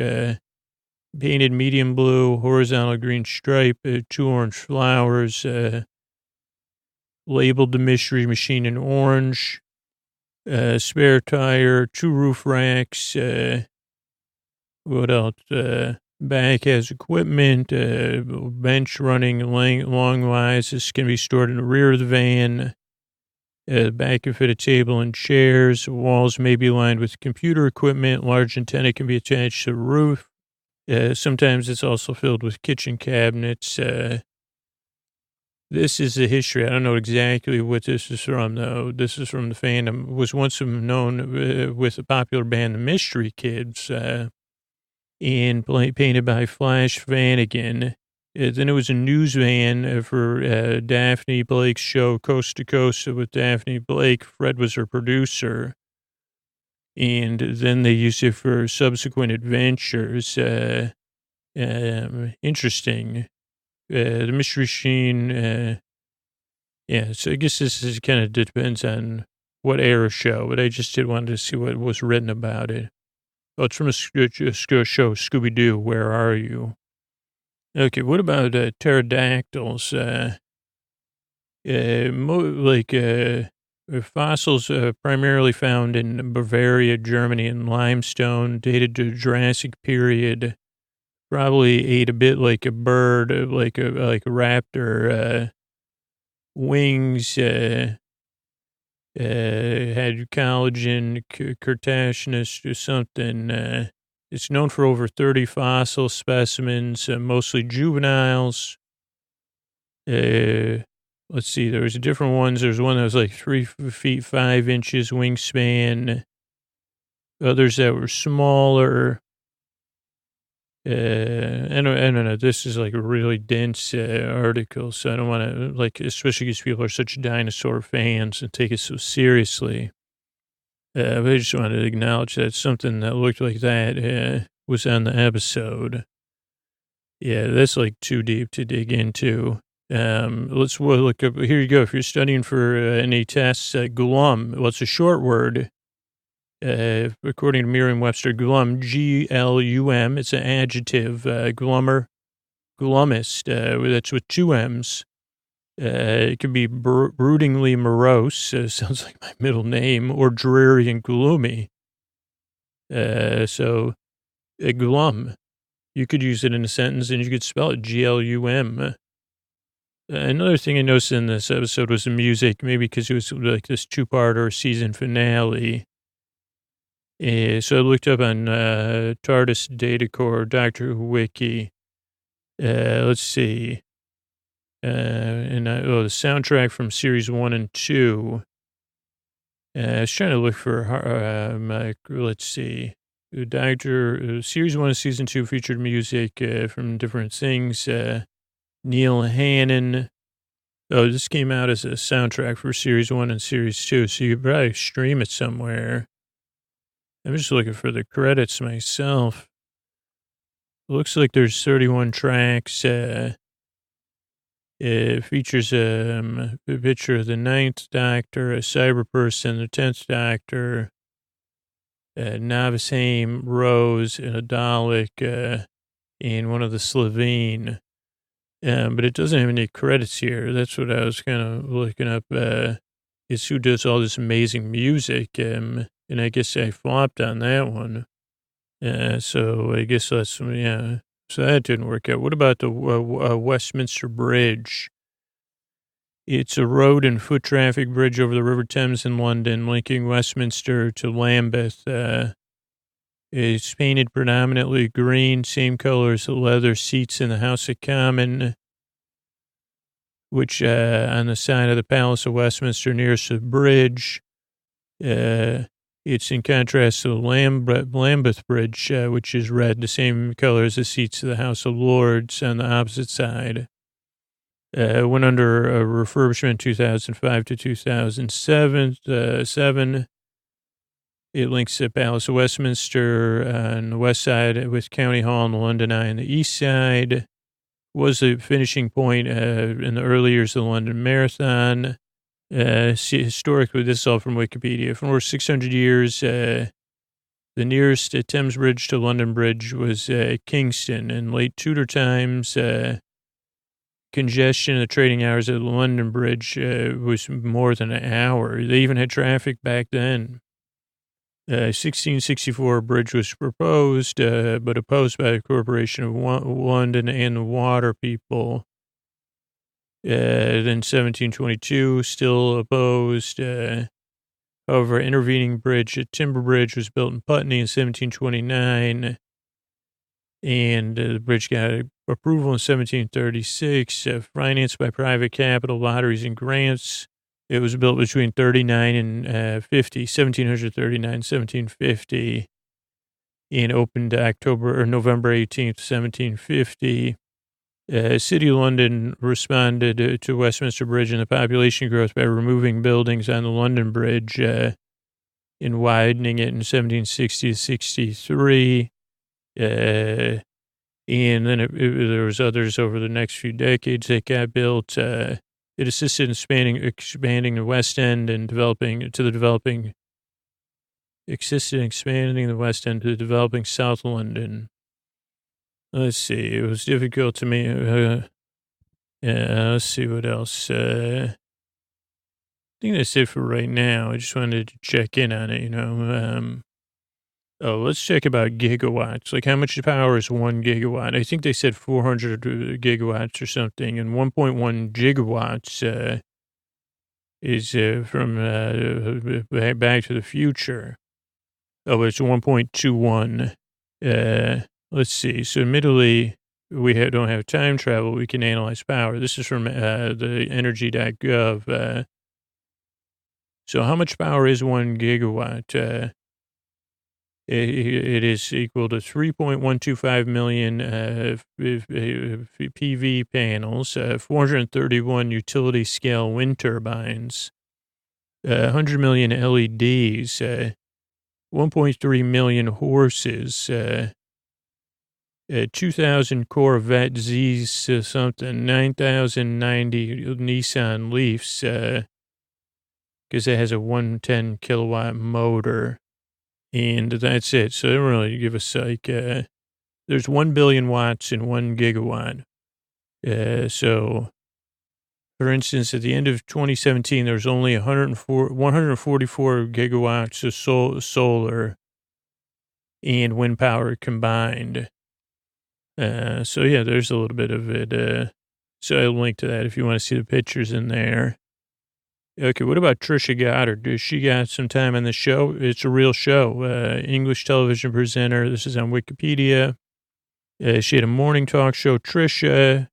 Painted medium blue, horizontal green stripe, 2 orange flowers, labeled the Mystery Machine in orange, spare tire, 2 roof racks, what else? Back has equipment, bench running long wise. This can be stored in the rear of the van. The back can fit a table and chairs. Walls may be lined with computer equipment. Large antenna can be attached to the roof. Sometimes it's also filled with kitchen cabinets. This is the history. I don't know exactly what this is from, though. This is from the fandom. It was once known with the popular band, the Mystery Kids, and painted by Flash Vanagan. Then it was a news van for Daphne Blake's show, Coast to Coast with Daphne Blake. Fred was her producer. And then they used it for subsequent adventures. Interesting. The Mystery Machine, so I guess this is kind of depends on what era show, but I just did want to see what was written about it. Oh, it's from a show, Scooby-Doo, Where Are You? Okay, what about pterodactyls? Fossils primarily found in Bavaria, Germany, in limestone, dated to Jurassic period. Probably ate a bit like a bird, like a raptor. Wings had collagen, Cretaceous or something. It's known for over 30 fossil specimens, mostly juveniles. Let's see, there was different ones. There was one that was like 3 feet 5 inches wingspan. Others that were smaller. I don't know. This is like a really dense article, so I don't want to, especially because people are such dinosaur fans and take it so seriously. But I just wanted to acknowledge that something that looked like that was on the episode. Yeah, that's like too deep to dig into. Let's look up. Here you go. If you're studying for any tests, glum. Well, it's a short word. According to Merriam-Webster, glum, G-L-U-M. It's an adjective. Glummer, glummist. That's with two M's. It could be broodingly morose. Sounds like my middle name, or dreary and gloomy. So glum. You could use it in a sentence, and you could spell it G-L-U-M. Another thing I noticed in this episode was the music, maybe because it was like this two-part or season finale. So I looked up on TARDIS Datacore, Doctor Who Wiki. Let's see. The soundtrack from series 1 and 2. I was trying to look for, let's see. Series 1 and season 2 featured music from different things. Neil Hannon. Oh, this came out as a soundtrack for series 1 and series 2, so you could probably stream it somewhere. I'm just looking for the credits myself. It looks like there's 31 tracks. It features a picture of the 9th Doctor, a Cyberperson, the 10th Doctor, Novice Haim, Rose, and a Dalek, and one of the Slovene. But it doesn't have any credits here. That's what I was kind of looking up, is who does all this amazing music. And I guess I flopped on that one. So I guess that's, yeah. So that didn't work out. What about the Westminster Bridge? It's a road and foot traffic bridge over the River Thames in London, linking Westminster to Lambeth. It's painted predominantly green, same color as the leather seats in the House of Commons, which on the side of the Palace of Westminster nearest the bridge. It's in contrast to the Lambeth Bridge, which is red, the same color as the seats of the House of Lords on the opposite side. Went under a refurbishment 2005 to 2007. It links the Palace of Westminster on the west side with County Hall and the London Eye on the east side. Was a finishing point in the early years of the London Marathon. Historically, this is all from Wikipedia. For over 600 years, the nearest Thames Bridge to London Bridge was Kingston. In late Tudor times, congestion of the trading hours at the London Bridge was more than an hour. They even had traffic back then. 1664, a bridge was proposed, but opposed by the Corporation of London and the water people. Then 1722, still opposed. However, intervening bridge, a timber bridge, was built in Putney in 1729, and the bridge got approval in 1736, financed by private capital, lotteries, and grants. It was built between 39 and 1739, 1750, and opened November 18th, 1750. City of London responded to Westminster Bridge and the population growth by removing buildings on the London Bridge and widening it in 1760 to 63. And then there was others over the next few decades that got built. It assisted in expanding the West End and expanding the West End to developing South London. Let's see. It was difficult to me. Let's see what else. I think that's it for right now. I just wanted to check in on it, let's check about gigawatts. Like, how much power is 1 gigawatt? I think they said 400 gigawatts or something, and 1.1 gigawatts is from Back to the Future. Oh, it's 1.21. Let's see. So, admittedly, we don't have time travel. We can analyze power. This is from the energy.gov. So, how much power is 1 gigawatt? It is equal to 3.125 million PV panels, 431 utility scale wind turbines, 100 million LEDs, 1.3 million horses, 2,000 Corvette Z's something, 9,090 Nissan Leafs, because it has a 110 kilowatt motor. And that's it. So they don't really give us like, there's 1 billion watts in 1 gigawatt. So, for instance, at the end of 2017, there was only 144 gigawatts of solar and wind power combined. So yeah, there's a little bit of it. So I'll link to that if you want to see the pictures in there. Okay, what about Trisha Goddard? Does she got some time on the show? It's a real show. English television presenter. This is on Wikipedia. She had a morning talk show, Trisha,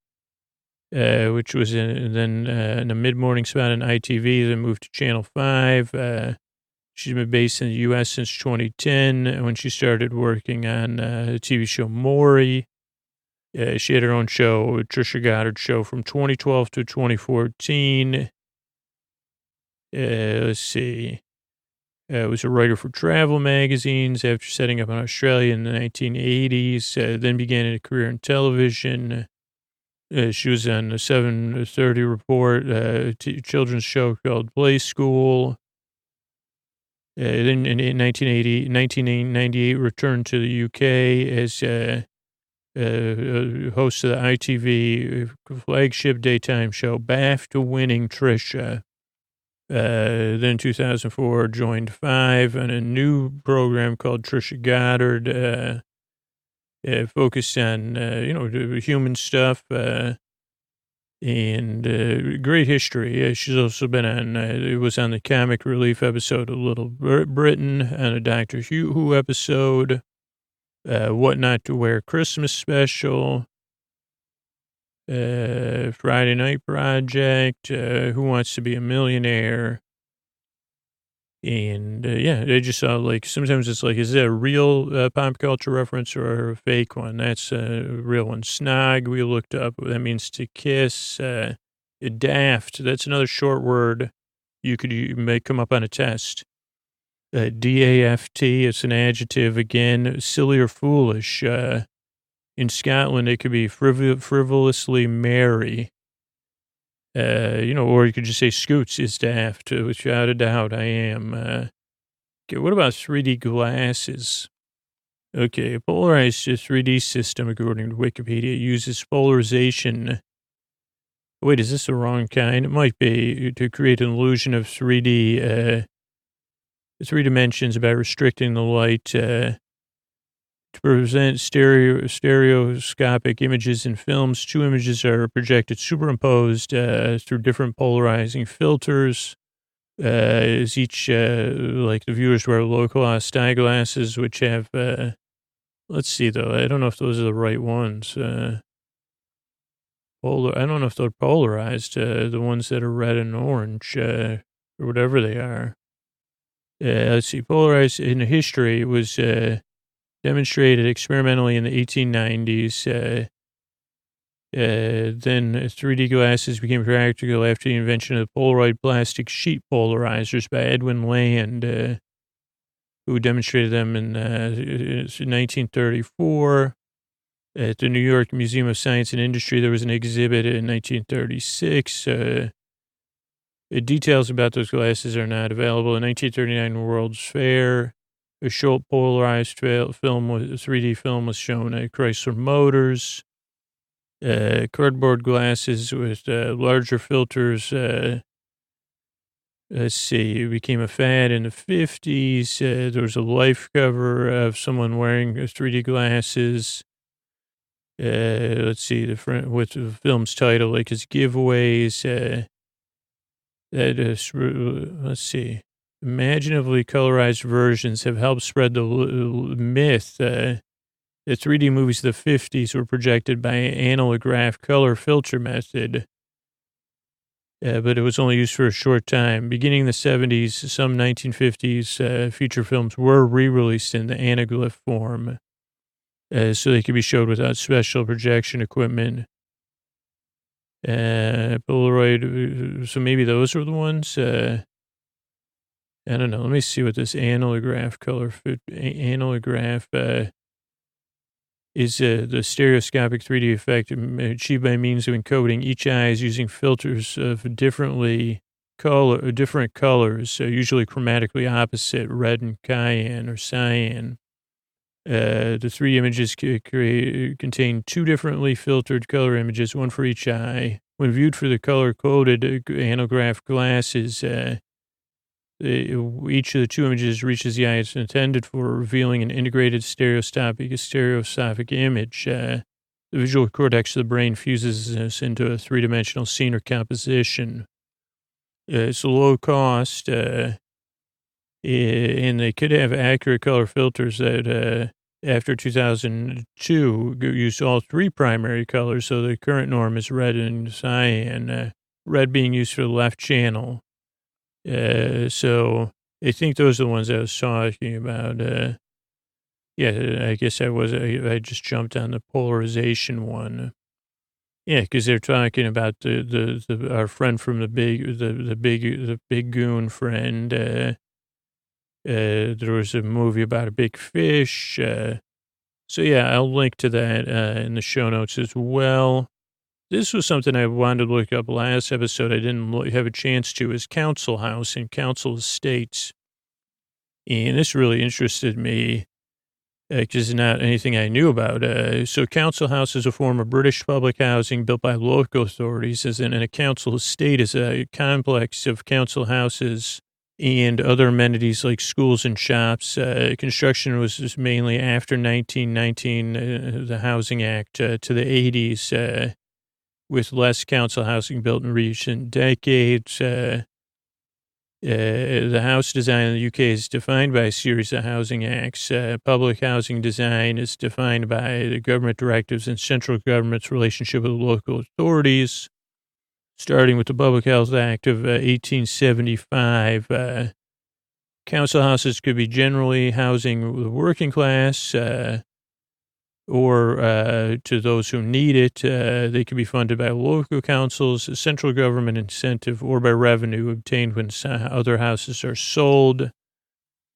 which was then in a mid-morning spot on ITV, then moved to Channel 5. She's been based in the U.S. since 2010 when she started working on the TV show Maury. She had her own show, Trisha Goddard Show, from 2012 to 2014. Let's see. Was a writer for travel magazines after setting up in Australia in the 1980s. Then began a career in television. She was on the 7:30 Report, children's show called Play School. Then in 1998, returned to the UK as host of the ITV flagship daytime show, BAFTA-winning Trisha. Then 2004, joined Five on a new program called Trisha Goddard, focused on, human stuff, and great history. She's also been on, it was on the Comic Relief episode of Little Britain, on a Doctor Who episode, What Not to Wear Christmas special, Friday Night Project, Who Wants to Be a Millionaire. And, they just saw, like, sometimes it's like, is that a real pop culture reference or a fake one? That's a real one. Snog, we looked up. That means to kiss. Daft, that's another short word you may come up on a test. D-A-F-T, it's an adjective again. Silly or foolish. In Scotland, it could be frivolously merry. Or you could just say Scoots is daft, without a doubt I am. Okay, what about 3D glasses? Okay, a polarized 3D system, according to Wikipedia, uses polarization. Wait, is this the wrong kind? It might be to create an illusion of 3D, 3 dimensions by restricting the light, to present stereoscopic images in films. 2 images are projected superimposed through different polarizing filters. As each, like the viewers wear localized eyeglasses, which have, let's see though, I don't know if those are the right ones. I don't know if they're polarized, the ones that are red and orange, or whatever they are. Let's see, polarized in history was, demonstrated experimentally in the 1890s. Then 3D glasses became practical after the invention of the Polaroid plastic sheet polarizers by Edwin Land, who demonstrated them in 1934. At the New York Museum of Science and Industry, there was an exhibit in 1936. Details about those glasses are not available. In 1939 World's Fair, a short polarized 3D film was shown at Chrysler Motors. Cardboard glasses with larger filters. Let's see, it became a fad in the 50s. There was a life cover of someone wearing 3D glasses. Let's see, with the film's title, like his giveaways. Let's see. Imaginatively colorized versions have helped spread the myth that 3D movies of the 50s were projected by analograph color filter method, but it was only used for a short time. Beginning in the 70s, some 1950s feature films were re-released in the anaglyph form, so they could be showed without special projection equipment. Polaroid, so maybe those were the ones. I don't know. Let me see what this analograph color, analograph, is the stereoscopic 3D effect achieved by means of encoding each eye using filters of different colors, usually chromatically opposite, red and cyan or cyan. The three images contain two differently filtered color images, one for each eye. When viewed through the color-coded anograph glasses, each of the two images reaches the eye it's intended for, revealing an integrated stereoscopic image. The visual cortex of the brain fuses this into a three-dimensional scene or composition. It's low cost, and they could have accurate color filters that, after 2002, used all three primary colors. So the current norm is red and cyan, red being used for the left channel. So I think those are the ones I was talking about. Yeah, I guess I just jumped on the polarization one. Yeah, because they're talking about our friend from the big goon friend. There was a movie about a big fish. So yeah, I'll link to that in the show notes as well. This was something I wanted to look up last episode. I didn't have a chance to, is Council House and Council Estates. And this really interested me because it's not anything I knew about. So Council House is a form of British public housing built by local authorities, and a council estate is a complex of council houses and other amenities like schools and shops. Construction was just mainly after 1919, the Housing Act, to the 80s, with less council housing built in recent decades. The house design in the UK is defined by a series of housing acts. Public housing design is defined by the government directives and central government's relationship with local authorities, starting with the Public Health Act of 1875. Council houses could be generally housing the working class, or to those who need it. They can be funded by local councils, central government incentive, or by revenue obtained when other houses are sold.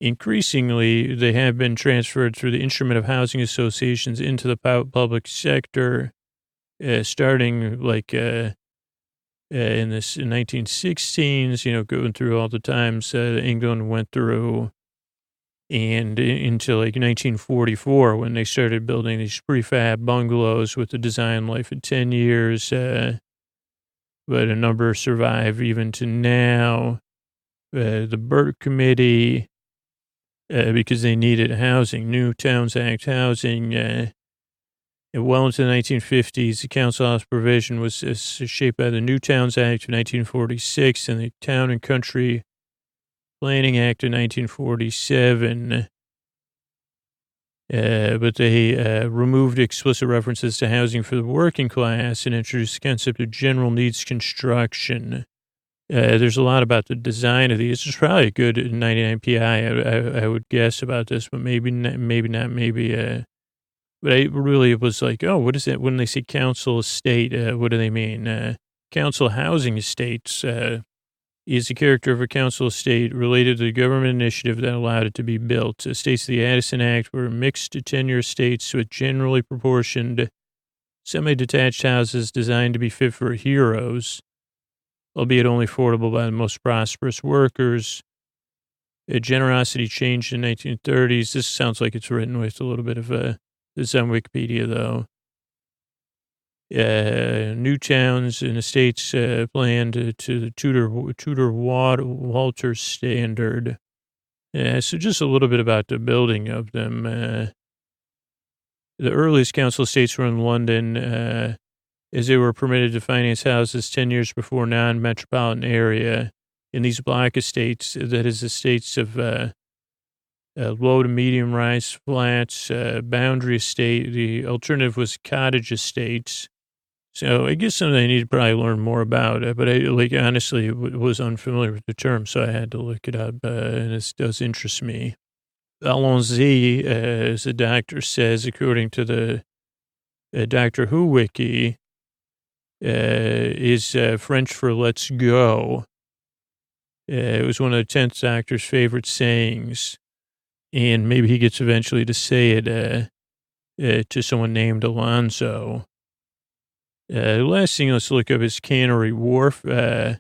Increasingly, they have been transferred through the instrument of housing associations into the public sector, starting like in the 1916s, going through all the times England went through, and into like 1944 when they started building these prefab bungalows with the design life of 10 years. But a number survive even to now. The Burt Committee, because they needed housing, New Towns Act housing. Well into the 1950s, the council house provision was shaped by the New Towns Act of 1946 and the Town and Country Planning Act of 1947, but they removed explicit references to housing for the working class and introduced the concept of general needs construction. There's a lot about the design of these. It's probably a good 99 PI, I would guess about this, but maybe not, but I really was like, oh, what is it? When they say council estate, what do they mean? Council housing estates is the character of a council estate related to the government initiative that allowed it to be built. Estates of the Addison Act were mixed tenure estates with generally proportioned semi-detached houses designed to be fit for heroes, albeit only affordable by the most prosperous workers. Generosity changed in the 1930s. This sounds like it's written with a little bit of this is on Wikipedia, though. New towns and estates planned to the Tudor Walter standard. So just a little bit about the building of them. The earliest council estates were in London, as they were permitted to finance houses 10 years before non-metropolitan area. In these block estates, that is estates of low to medium rise flats, boundary estate. The alternative was cottage estates. So I guess something I need to probably learn more about, but I honestly was unfamiliar with the term, so I had to look it up, and it does interest me. Allons-y, as the doctor says, according to the Doctor Who wiki, is French for let's go. It was one of the 10th Doctor's favorite sayings, and maybe he gets eventually to say it. to someone named Alonzo. The last thing let's look up is Cannery Wharf, because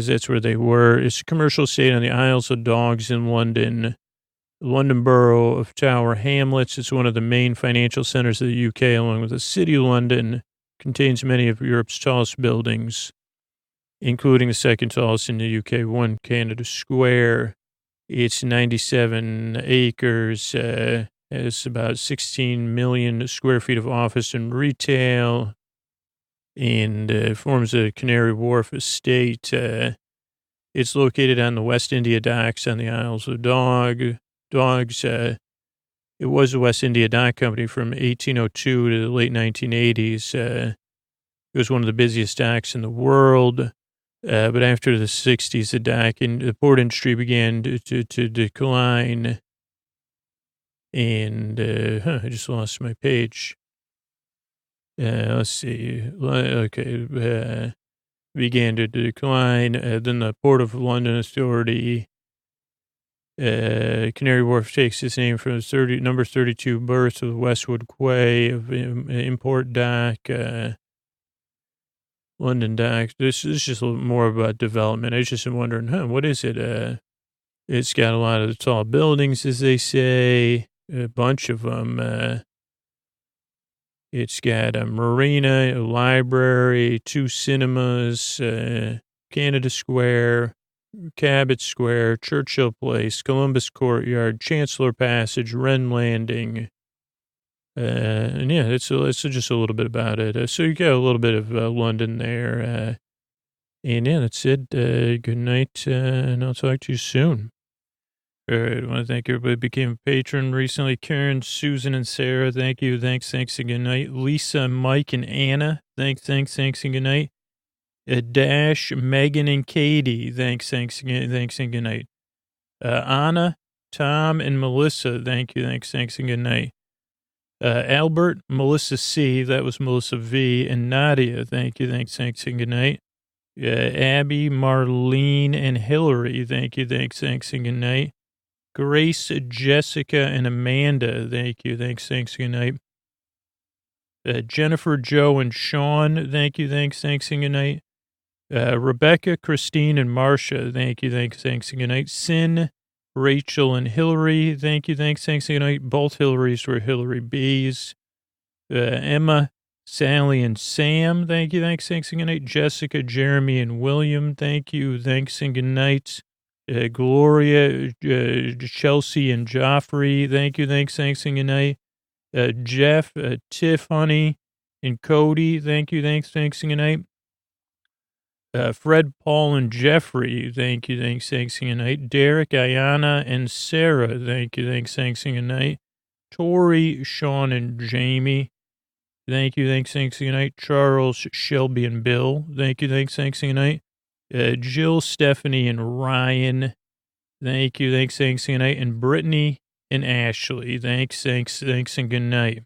that's where they were. It's a commercial estate on the Isles of Dogs in London. The London Borough of Tower Hamlets. It's one of the main financial centers of the UK, along with the City of London. Contains many of Europe's tallest buildings, including the second tallest in the UK, One Canada Square. It's 97 acres. It's about 16 million square feet of office and retail, and forms a Cannery Wharf estate. It's located on the West India Docks on the Isles of Dogs. It was the West India Dock Company from 1802 to the late 1980s. It was one of the busiest docks in the world. But after the 60s, the port industry began to decline. And I just lost my page. Let's see. Okay. Began to decline. Then the Port of London Authority, Cannery Wharf takes its name from the number 32 berth of Westwood Quay of Import Dock, London Dock. This is just a little more about development. I was just wondering, what is it? It's got a lot of the tall buildings, as they say, a bunch of them. It's got a marina, a library, 2 cinemas, Canada Square, Cabot Square, Churchill Place, Columbus Courtyard, Chancellor Passage, Wren Landing. And yeah, it's just a little bit about it. So you got a little bit of London there. And yeah, that's it. Good night, and I'll talk to you soon. All right, I want to thank everybody who became a patron recently. Karen, Susan, and Sarah, thank you. Thanks, and good night. Lisa, Mike, and Anna, thanks, and good night. Dash, Megan, and Katie, thanks, and good night. Anna, Tom, and Melissa, thank you, thanks, and good night. Albert, Melissa C, that was Melissa V, and Nadia, thank you, thanks, and good night. Abby, Marlene, and Hillary, thank you, thanks, and good night. Grace, Jessica, and Amanda, thank you, thanks, good night. Jennifer, Joe, and Sean, thank you, thanks, and good night. Rebecca, Christine, and Marcia, thank you, thanks, good night. Sin, Rachel, and Hillary, thank you, thanks, good night. Both Hillarys were Hillary B's. Emma, Sally, and Sam, thank you, thanks, good night. Jessica, Jeremy, and William, thank you, thanks, and good night. Gloria, Chelsea, and Joffrey, thank you, thanks, and good night. Jeff, Tiff, Honey, and Cody, thank you, thanks, and good night. Fred, Paul, and Jeffrey, thank you, thanks, and good night. Derek, Ayana, and Sarah, thank you, thanks, and good night. Tori, Sean, and Jamie, thank you, thanks, and good night. Charles, Shelby, and Bill, thank you, thanks, and good night. Jill, Stephanie, and Ryan, thank you, thanks, and good night. And Brittany and Ashley, thanks, and good night.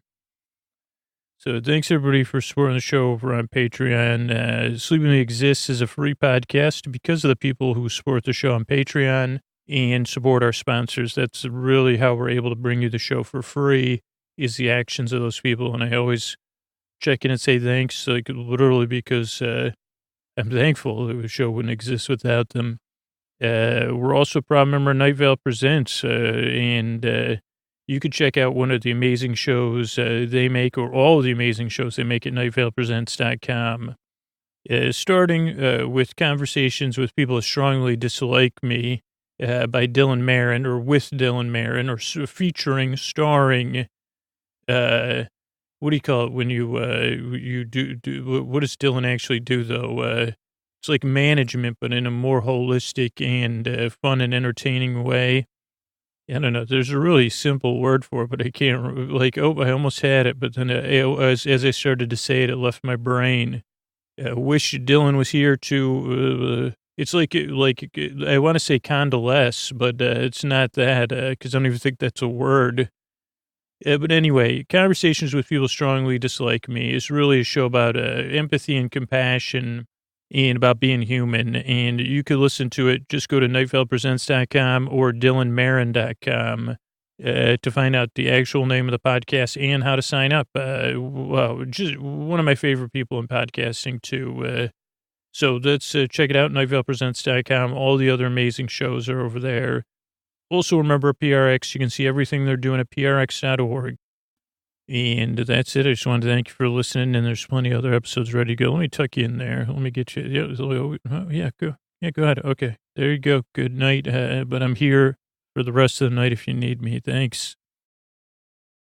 So thanks, everybody, for supporting the show over on Patreon. Sleeping Exists is a free podcast because of the people who support the show on Patreon and support our sponsors. That's really how we're able to bring you the show for free, is the actions of those people. And I always check in and say thanks, like literally, because I'm thankful the show wouldn't exist without them. We're also a proud member of Night Vale Presents, and you could check out one of the amazing shows they make, or all of the amazing shows they make at nightvalepresents.com. Starting with conversations with people who strongly dislike me by Dylan Marin, or with Dylan Marin, or starring, what do you call it when you do what does Dylan actually do, though? It's like management, but in a more holistic and fun and entertaining way. I don't know. There's a really simple word for it, but I can't, I almost had it, but then as I started to say it, it left my brain. Wish Dylan was here to, it's like I want to say convalesce, but it's not that, because I don't even think that's a word. But anyway, Conversations with People Strongly Dislike Me is really a show about empathy and compassion and about being human. And you could listen to it. Just go to nightvalepresents.com or dylanmarin.com. to find out the actual name of the podcast and how to sign up. Wow, just one of my favorite people in podcasting, too. So let's check it out, nightvalepresents.com. All the other amazing shows are over there. Also, remember PRX. You can see everything they're doing at prx.org. And that's it. I just wanted to thank you for listening, and there's plenty of other episodes ready to go. Let me tuck you in there. Let me get you. Yeah, go. Yeah, go ahead. Okay, there you go. Good night. But I'm here for the rest of the night if you need me. Thanks.